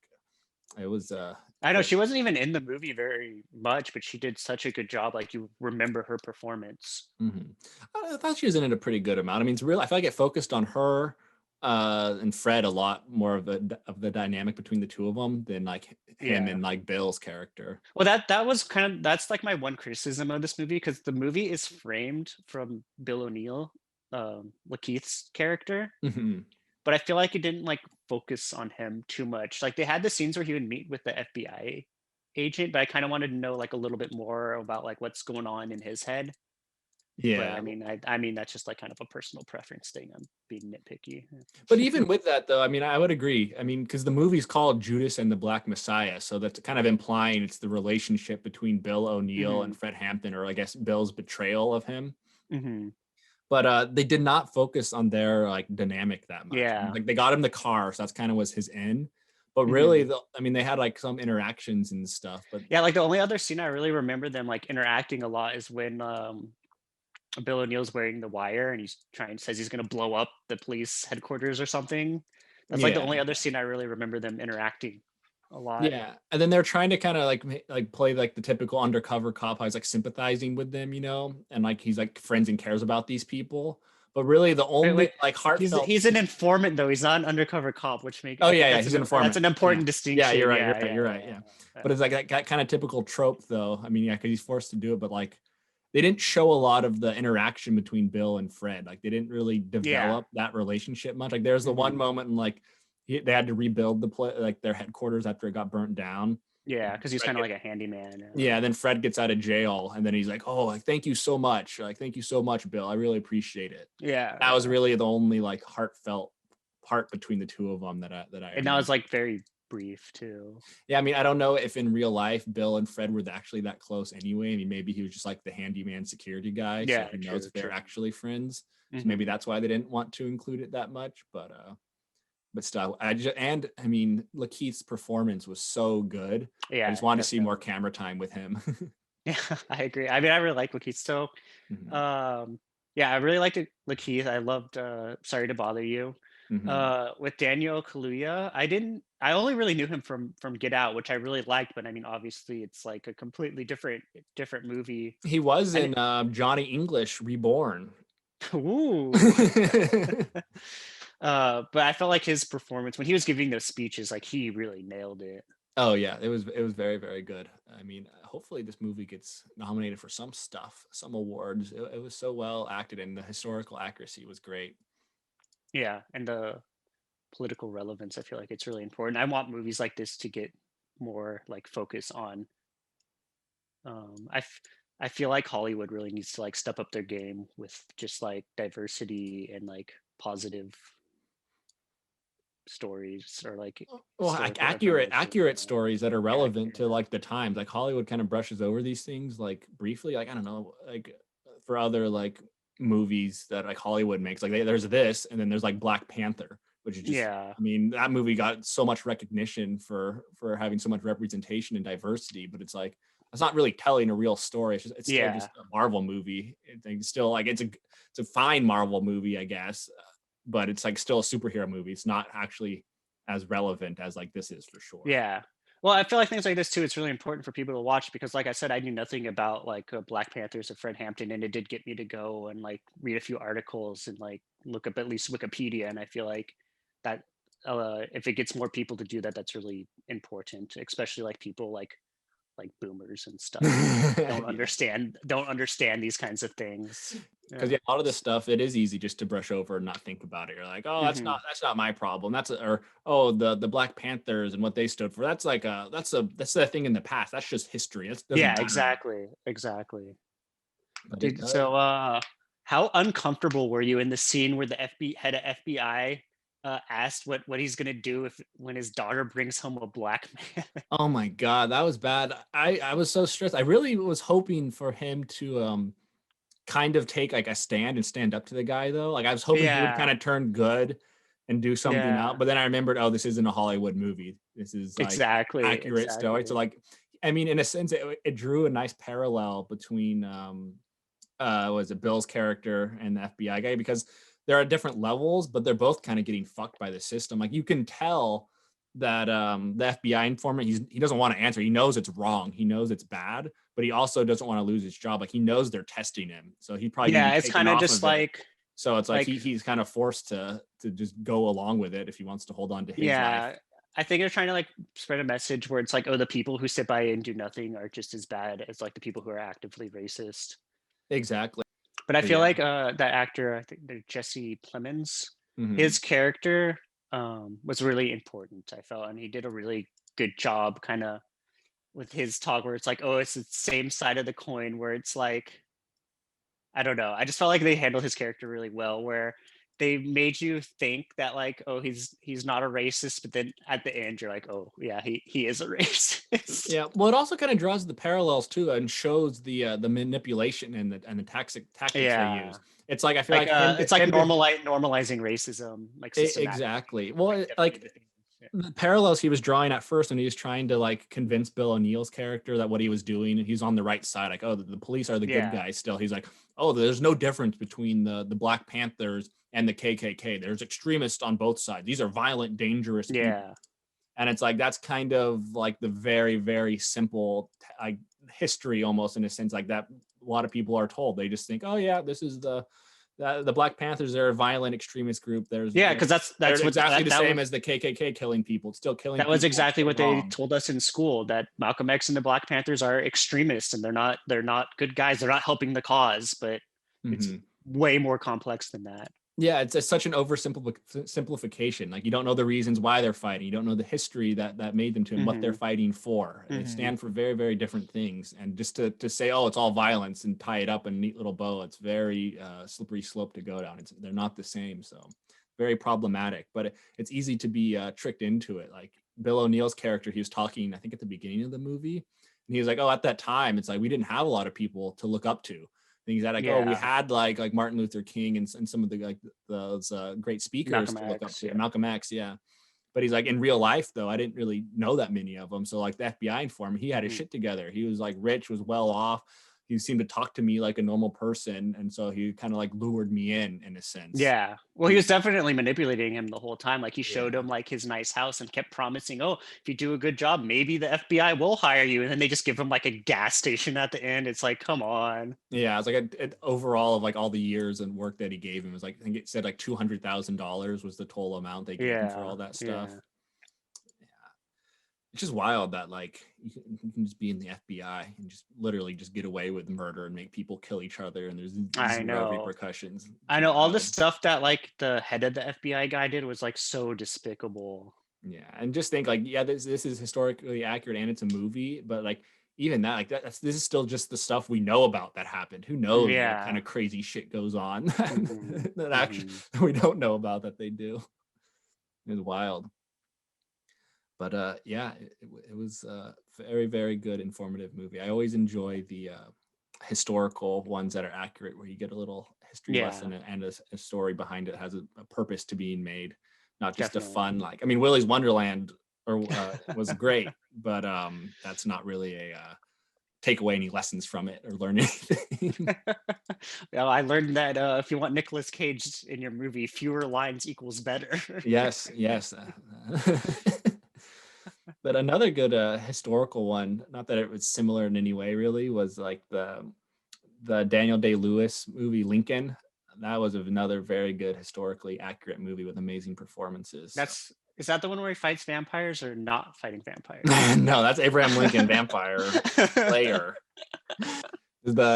Speaker 2: It was
Speaker 1: I know
Speaker 2: yeah.
Speaker 1: she wasn't even in the movie very much, but she did such a good job. Like you remember her performance.
Speaker 2: Mhm. I thought she was in it a pretty good amount. I mean, it's real. I feel like it focused on her and Fred a lot more of the dynamic between the two of them than like him
Speaker 1: Yeah.
Speaker 2: and like Bill's character.
Speaker 1: Well, that was kind of that's like my one criticism of this movie because the movie is framed from Bill O'Neill, Lakeith's character,
Speaker 2: Mhm.
Speaker 1: but I feel like it didn't like focus on him too much. Like they had the scenes where he would meet with the FBI agent, but I kind of wanted to know like a little bit more about like what's going on in his head. But
Speaker 2: Yeah.
Speaker 1: I mean that's just like kind of a personal preference thing. I'm being nitpicky.
Speaker 2: But even with that, though, I mean, I would agree. I mean, because the movie's called Judas and the Black Messiah, so that's kind of implying it's the relationship between Bill O'Neill
Speaker 1: Hmm.
Speaker 2: and Fred Hampton, or I guess Bill's betrayal of him.
Speaker 1: Hmm.
Speaker 2: But they did not focus on their like dynamic that much. I mean,
Speaker 1: Yeah.
Speaker 2: like they got him the car, so that's kind of was his end. But really,
Speaker 1: Hmm.
Speaker 2: I mean, they had like some interactions and stuff. But
Speaker 1: Yeah, like the only other scene I really remember them like interacting a lot is when Bill O'Neill's wearing the wire and he's trying says he's gonna blow up the police headquarters or something. That's like the
Speaker 2: yeah,
Speaker 1: only other scene I really remember them interacting a lot.
Speaker 2: yeah, and then they're trying to kind of like like play like the typical undercover cop. Who's like sympathizing with them, and like he's like friends and cares about these people. But really, the
Speaker 1: Wait,
Speaker 2: only
Speaker 1: wait.
Speaker 2: like heartfelt.
Speaker 1: He's an informant though. He's not an undercover cop, which make
Speaker 2: Oh
Speaker 1: I think
Speaker 2: yeah, he's an
Speaker 1: that's
Speaker 2: informant.
Speaker 1: an
Speaker 2: Yeah,
Speaker 1: important
Speaker 2: yeah, you're
Speaker 1: distinction.
Speaker 2: right. You're
Speaker 1: Yeah,
Speaker 2: right.
Speaker 1: yeah,
Speaker 2: You're right.
Speaker 1: yeah,
Speaker 2: Yeah,
Speaker 1: yeah.
Speaker 2: but it's like that kind of typical trope, though. I mean, yeah, because he's forced to do it, but like they didn't show a lot of the interaction between Bill and Fred. Like they didn't really
Speaker 1: Yeah.
Speaker 2: develop that relationship much. Like there's the one
Speaker 1: Hmm.
Speaker 2: moment in like they had to rebuild like their headquarters after it got burnt down.
Speaker 1: Yeah, because he's
Speaker 2: Fred
Speaker 1: kind of
Speaker 2: gets
Speaker 1: like a handyman.
Speaker 2: Yeah, then Fred gets out of jail, and then he's like, "Oh, like thank you so much. Like thank you so much, Bill. I really appreciate it."
Speaker 1: Yeah,
Speaker 2: That was
Speaker 1: yeah.
Speaker 2: really the only like heartfelt part between the two of them that I
Speaker 1: And that was
Speaker 2: remember.
Speaker 1: like very brief too.
Speaker 2: Yeah, I mean, I don't know if in real life Bill and Fred were actually that close anyway. I mean, maybe he was just like the handyman security guy, so
Speaker 1: Yeah,
Speaker 2: who knows
Speaker 1: true,
Speaker 2: if they're
Speaker 1: true.
Speaker 2: actually friends. So maybe
Speaker 1: Mhm.
Speaker 2: that's why they didn't want to include it that much. But still, I mean, Lakeith's performance was so good. I
Speaker 1: Yeah,
Speaker 2: just wanted to see more
Speaker 1: definitely.
Speaker 2: camera time with him.
Speaker 1: Yeah, I agree. I mean, I really like Lakeith still.
Speaker 2: Mhm,
Speaker 1: Yeah, I really liked it, Lakeith. I loved Sorry to Bother You.
Speaker 2: mhm.
Speaker 1: With Daniel Kaluuya, I only really knew him from Get Out, which I really liked, but I mean, obviously it's like a completely different movie.
Speaker 2: He was
Speaker 1: I
Speaker 2: in
Speaker 1: didn't,
Speaker 2: Johnny English Reborn.
Speaker 1: ooh. But I felt like his performance when he was giving those speeches, like he really nailed it.
Speaker 2: Oh yeah, it was very very good. I mean, hopefully this movie gets nominated for some stuff, some awards. It was so well acted, and the historical accuracy was great.
Speaker 1: Yeah, and the political relevance, I feel like it's really important. I want movies like this to get more like focus on. I feel like Hollywood really needs to like step up their game with just like diversity and like positive stories or like
Speaker 2: Well,
Speaker 1: historical information.
Speaker 2: accurate stories that are
Speaker 1: Yeah,
Speaker 2: relevant to like the times. Like Hollywood kind of brushes over these things like briefly. Like I don't know, like for other like movies that like Hollywood makes. Like there's this, and then there's like Black Panther, which is just.
Speaker 1: yeah,
Speaker 2: I mean, that movie got so much recognition for having so much representation and diversity, but it's like it's not really telling a real story. It's still
Speaker 1: yeah,
Speaker 2: just a Marvel movie. It's still like it's a fine Marvel movie, I guess, but it's like still a superhero movie. It's not actually as relevant as like this is for sure.
Speaker 1: yeah. Well, I feel like things like this too. It's really important for people to watch because, like I said, I knew nothing about like Black Panthers of Fred Hampton, and it did get me to go and like read a few articles and like look up at least Wikipedia. And I feel like that if it gets more people to do that, that's really important, especially like people like boomers and stuff who
Speaker 2: Yeah.
Speaker 1: don't understand these kinds of things.
Speaker 2: Because
Speaker 1: Yeah.
Speaker 2: yeah, a lot of this stuff it is easy just to brush over and not think about it. You're like, oh,
Speaker 1: Hmm.
Speaker 2: that's not my problem. Or oh, the Black Panthers and what they stood for. That's a thing in the past. That's just history. That doesn't
Speaker 1: Yeah,
Speaker 2: matter.
Speaker 1: exactly, exactly.
Speaker 2: But it
Speaker 1: Did
Speaker 2: does.
Speaker 1: so. How uncomfortable were you in the scene where the head of FBI asked what he's gonna do if when his daughter brings home a black man?
Speaker 2: Oh my god, that was bad. I was so stressed. I really was hoping for him to kind of take like a stand and stand up to the guy though. Like I was hoping he would kind
Speaker 1: Yeah,
Speaker 2: of turn good and do something out.
Speaker 1: yeah,
Speaker 2: But then I remembered, oh, this isn't a Hollywood movie. This is like
Speaker 1: exactly,
Speaker 2: accurate story. So
Speaker 1: exactly.
Speaker 2: like, I mean, in a sense, it drew a nice parallel between was it Bill's character and the FBI guy because there are different levels, but they're both kind of getting fucked by the system. Like you can tell that the FBI informant he doesn't want to answer. He knows it's wrong. He knows it's bad, but he also doesn't want to lose his job. Like he knows they're testing him, so he's probably going to be
Speaker 1: Yeah, it's
Speaker 2: taken
Speaker 1: kind of
Speaker 2: off
Speaker 1: just
Speaker 2: of it. So it's like
Speaker 1: like
Speaker 2: he's kind of forced to just go along with it if he wants to hold on to his life.
Speaker 1: yeah. I think they're trying to like spread a message where it's like, oh, the people who sit by and do nothing are just as bad as like the people who are actively racist.
Speaker 2: Exactly.
Speaker 1: But I
Speaker 2: But
Speaker 1: feel
Speaker 2: yeah.
Speaker 1: like that actor, I think Jesse Plemons,
Speaker 2: Hmm.
Speaker 1: his character was really important. I felt, and he did a really good job, kind of with his talk, where it's like, oh, it's the same side of the coin. Where it's like, I don't know. I just felt like they handled his character really well, where they made you think that like, oh, he's not a racist, but then at the end you're like, oh yeah, he is a racist.
Speaker 2: Yeah, well, it also kind of draws the parallels too, and shows the manipulation and the tactics they
Speaker 1: Yeah,
Speaker 2: use. It's like I feel
Speaker 1: like
Speaker 2: like
Speaker 1: it's like
Speaker 2: him to
Speaker 1: normalizing racism, like systematically,
Speaker 2: exactly.
Speaker 1: like
Speaker 2: Well,
Speaker 1: definitely
Speaker 2: like
Speaker 1: the things. Yeah.
Speaker 2: the parallels he was drawing at first when he was trying to like convince Bill O'Neill's character that what he was doing, he's on the right side. Like, oh, the police are the good
Speaker 1: Yeah.
Speaker 2: guys still. He's like, oh, there's no difference between the Black Panthers and the KKK. There's extremists on both sides. These are violent, dangerous people.
Speaker 1: Yeah.
Speaker 2: And it's like that's kind of like the very very simple like history almost in a sense like that a lot of people are told. They just think, oh yeah, this is the Black Panthers. They're a violent extremist group.
Speaker 1: Yeah, because
Speaker 2: They're
Speaker 1: that's what
Speaker 2: exactly the
Speaker 1: that
Speaker 2: same
Speaker 1: was
Speaker 2: as the KKK killing people. It's still killing
Speaker 1: that was
Speaker 2: people. It's
Speaker 1: exactly
Speaker 2: still
Speaker 1: what they
Speaker 2: wrong.
Speaker 1: told us in school, that Malcolm X and the Black Panthers are extremists and they're not good guys. They're not helping the cause, but it's
Speaker 2: Hmm.
Speaker 1: way more complex than that.
Speaker 2: Yeah, it's such an oversimplification. Like you don't know the reasons why they're fighting. You don't know the history that made them to and what they're
Speaker 1: Hmm.
Speaker 2: fighting for. They
Speaker 1: Hmm.
Speaker 2: stand for very very different things. And just to say, oh, it's all violence and tie it up in a neat little bow, it's very slippery slope to go down. They're not the same, so very problematic. But it's easy to be tricked into it. Like Bill O'Neill's character, he was talking, I think at the beginning of the movie, and he was like, "Oh, at that time, it's like we didn't have a lot of people to look up to." Things that like, oh, we
Speaker 1: Yeah.
Speaker 2: had like Martin Luther King and some of the like those great speakers
Speaker 1: Malcolm
Speaker 2: to look up
Speaker 1: X,
Speaker 2: to.
Speaker 1: yeah.
Speaker 2: Malcolm X, yeah. But he's like, in real life, though, I didn't really know that many of them. So like the FBI informant, he had his shit together. He was like rich, was well off. He seemed to talk to me like a normal person. And so he kind of like lured me in a sense.
Speaker 1: Yeah. Well, he was definitely manipulating him the whole time. Like he showed
Speaker 2: Yeah.
Speaker 1: him like his nice house and kept promising, oh, if you do a good job, maybe the FBI will hire you. And then they just give him like a gas station at the end. It's like, come on.
Speaker 2: Yeah, it's like overall of like all the years and work that he gave him, it was like, I think it said like $200,000 was the total amount they gave him for all that stuff.
Speaker 1: Yeah.
Speaker 2: It's just wild that like you can just be in the FBI and just literally just get away with murder and make people kill each other, and there's zero repercussions.
Speaker 1: I know all the stuff that like the head of the FBI guy did was like so despicable.
Speaker 2: Yeah, and just think like, yeah, this is historically accurate and it's a movie, but like even that, like this is still just the stuff we know about that happened. Who knows what kind of crazy shit goes on that actually we don't know about that they do. It's wild. But yeah, it was a very, very good, informative movie. I always enjoy the historical ones that are accurate, where you get a little history lesson and a story behind it, has a purpose to being made, not just a fun, like, I mean, Willy's Wonderland was great, but that's not really a take away any lessons from it or learn anything.
Speaker 1: Well, I learned that if you want Nicolas Cage in your movie, fewer lines equals better.
Speaker 2: Yes. But another good historical one, not that it was similar in any way really, was like the Daniel Day-Lewis movie Lincoln. That was another very good historically accurate movie with amazing performances.
Speaker 1: Is that the one where he fights vampires or not fighting vampires?
Speaker 2: No, that's Abraham Lincoln, Vampire Slayer.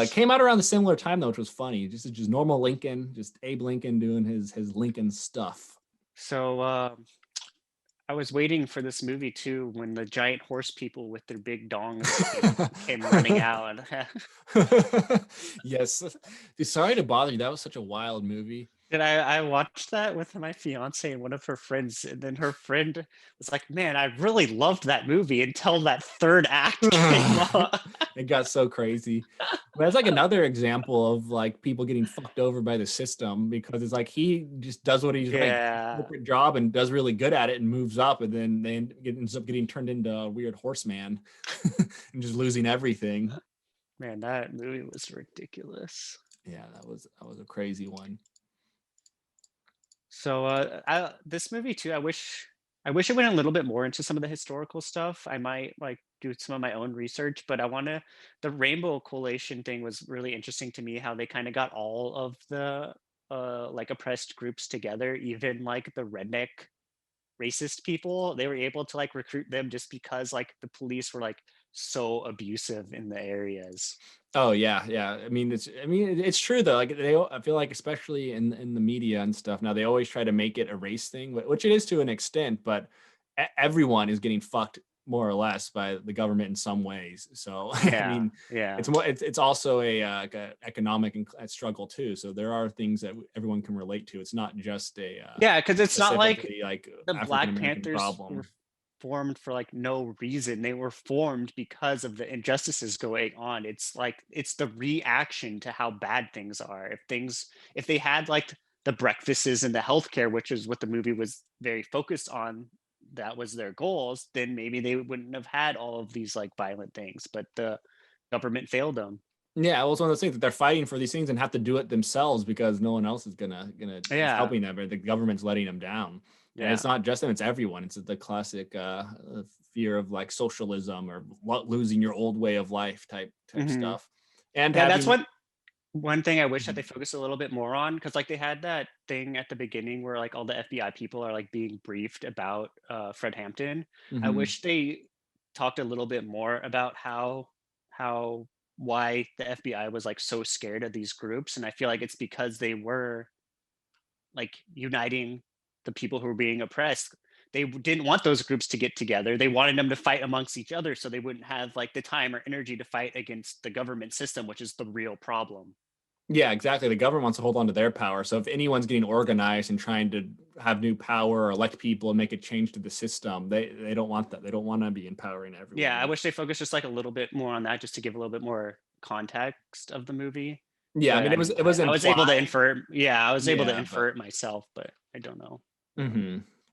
Speaker 2: Came out around the similar time though, which was funny. Just normal Lincoln, just Abe Lincoln doing his Lincoln stuff.
Speaker 1: So I was waiting for this movie too when the giant horse people with their big dongs came running out.
Speaker 2: Yes. Sorry to bother you. That was such a wild movie.
Speaker 1: And I watched that with my fiance and one of her friends, and then her friend was like, "Man, I really loved that movie until that third act came on."
Speaker 2: It got so crazy. But that's like another example of like people getting fucked over by the system, because it's like he just does what he's corporate job and does really good at it and moves up, and then ends up getting turned into a weird horseman and just losing everything.
Speaker 1: Man, that movie was ridiculous.
Speaker 2: Yeah, that was a crazy one.
Speaker 1: So this movie too, I wish it went a little bit more into some of the historical stuff. I might like do some of my own research, but the Rainbow Coalition thing was really interesting to me, how they kind of got all of the like oppressed groups together, even like the redneck racist people. They were able to like recruit them just because like the police were like so abusive in the areas.
Speaker 2: Oh yeah. I mean, it's true though. Like I feel like especially in the media and stuff now, they always try to make it a race thing, which it is to an extent, but everyone is getting fucked more or less by the government in some ways. So I mean, it's also a economic struggle too. So there are things that everyone can relate to. It's not just
Speaker 1: because it's not like the
Speaker 2: African
Speaker 1: Black
Speaker 2: American
Speaker 1: Panthers
Speaker 2: problem.
Speaker 1: were formed for like no reason. They were formed because of the injustices going on. It's like it's the reaction to how bad things are. If they had like the breakfasts and the healthcare, which is what the movie was very focused on, that was their goals, then maybe they wouldn't have had all of these like violent things, but the government failed them.
Speaker 2: Yeah, well, it's one of those things that they're fighting for these things and have to do it themselves because no one else is gonna is helping them, or the government's letting them down. And it's not just them; it's everyone. It's the classic fear of like socialism or losing your old way of life type stuff. And
Speaker 1: that's one thing I wish that they focused a little bit more on, because like they had that thing at the beginning where like all the FBI people are like being briefed about Fred Hampton. I wish they talked a little bit more about why the FBI was like so scared of these groups, and I feel like it's because they were like uniting the people who were being oppressed. They didn't want those groups to get together. They wanted them to fight amongst each other so they wouldn't have like the time or energy to fight against the government system, which is the real problem.
Speaker 2: Yeah, exactly. The government wants to hold on to their power. So if anyone's getting organized and trying to have new power or elect people and make a change to the system, they don't want that. They don't want to be empowering everyone.
Speaker 1: Yeah, I wish they focused just like a little bit more on that, just to give a little bit more context of the movie.
Speaker 2: Yeah, I
Speaker 1: But
Speaker 2: mean
Speaker 1: I mean,
Speaker 2: it was
Speaker 1: I was able to
Speaker 2: implied.
Speaker 1: infer it. Yeah, I was able to
Speaker 2: Yeah,
Speaker 1: infer
Speaker 2: but
Speaker 1: it myself, but I don't know.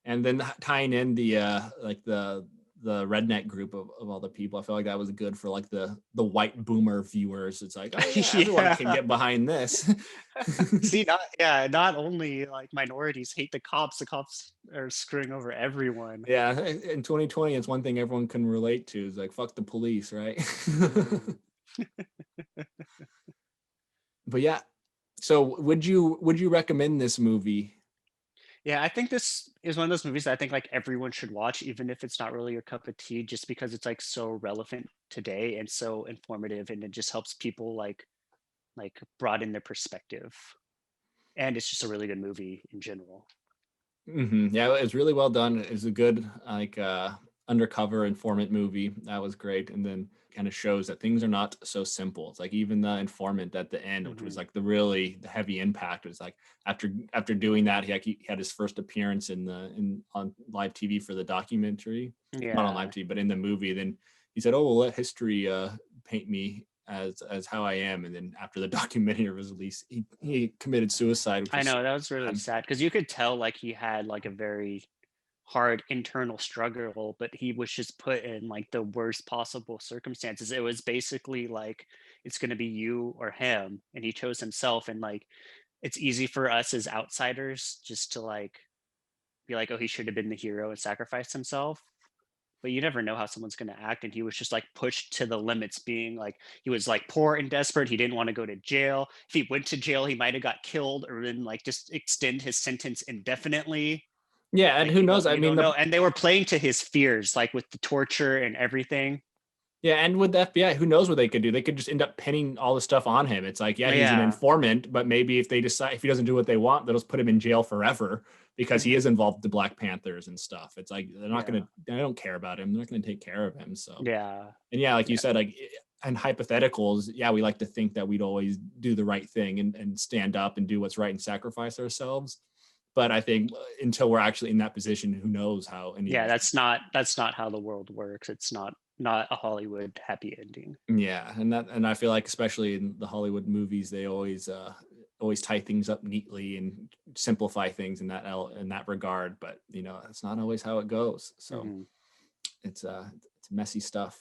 Speaker 2: and then tying in the like the redneck group of all the people, I feel like that was good for like the white boomer viewers. It's like, oh yeah, everyone can
Speaker 1: Yeah.
Speaker 2: get behind this.
Speaker 1: See, not only like minorities hate the cops are screwing over everyone.
Speaker 2: Yeah, in 2020, it's one thing everyone can relate to is like fuck the police, right? But yeah, so would you recommend this movie?
Speaker 1: Yeah, I think this is one of those movies that I think like everyone should watch, even if it's not really your cup of tea, just because it's like so relevant today and so informative, and it just helps people like broaden their perspective. And it's just a really good movie in general.
Speaker 2: Yeah, it was really well done. It was a good like undercover informant movie. That was great, and then kind of shows that things are not so simple. It's like even the informant at the end, which was
Speaker 1: Hmm.
Speaker 2: like the heavy impact, was like after doing that, he had his first appearance in on live TV for the documentary, not on live
Speaker 1: Yeah,
Speaker 2: TV, but in the movie. Then he said, "Oh, well, let history paint me as how I am." And then after the documentary was released, he committed suicide, which
Speaker 1: I
Speaker 2: was
Speaker 1: know that was really
Speaker 2: sad.
Speaker 1: sad because you could tell like he had like a very hard internal struggle, but he was just put in like the worst possible circumstances. It was basically like it's going to be you or him, and he chose himself. And like it's easy for us as outsiders just to like be like, oh, he should have been the hero and sacrificed himself. But you never know how someone's going to act. And he was just like pushed to the limits, being like, he was like poor and desperate. He didn't want to go to jail. If he went to jail, he might have got killed or then like just extend his sentence indefinitely.
Speaker 2: Yeah, and
Speaker 1: Like
Speaker 2: who knows? I
Speaker 1: you
Speaker 2: mean,
Speaker 1: don't know. And they were playing to his fears, like with the torture and everything.
Speaker 2: yeah, and with the FBI, who knows what they could do? They could just end up pinning all the stuff on him. It's like, yeah, he's an
Speaker 1: Yeah.
Speaker 2: informant, but maybe if they decide if he doesn't do what they want, they'll just put him in jail forever because he
Speaker 1: Mhm.
Speaker 2: is involved with the Black Panthers and stuff. It's like they're not
Speaker 1: Yeah.
Speaker 2: gonna, they don't care about him. They're not gonna take care of him. So,
Speaker 1: Yeah.
Speaker 2: and yeah, like you
Speaker 1: Yeah.
Speaker 2: said, like and hypotheticals, yeah, we like to think that we'd always do the right thing and stand up and do what's right and sacrifice ourselves. But I think until we're actually in that position, who knows how any of
Speaker 1: Yeah.
Speaker 2: this.
Speaker 1: That's not how the world works. It's not a Hollywood happy ending.
Speaker 2: Yeah, and I feel like especially in the Hollywood movies, they always tie things up neatly and simplify things in that regard. But that's not always how it goes. So
Speaker 1: Hmm.
Speaker 2: it's messy stuff.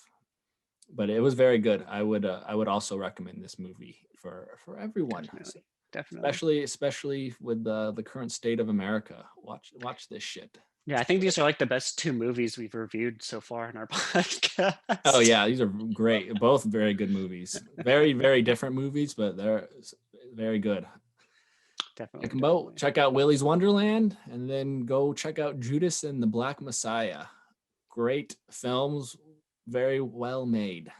Speaker 2: But it was very good. I would also recommend this movie for everyone,
Speaker 1: Definitely. Definitely.
Speaker 2: especially with the current state of America. Watch this shit.
Speaker 1: Yeah, I think these are like the best two movies we've reviewed so far in our
Speaker 2: Oh
Speaker 1: podcast.
Speaker 2: yeah, these are great. Both very good movies. Very, very different movies, but they're very good. Check
Speaker 1: Definitely,
Speaker 2: them out.
Speaker 1: definitely.
Speaker 2: Check out Willy's Wonderland, and then go check out Judas and the Black Messiah. Great films, very well made.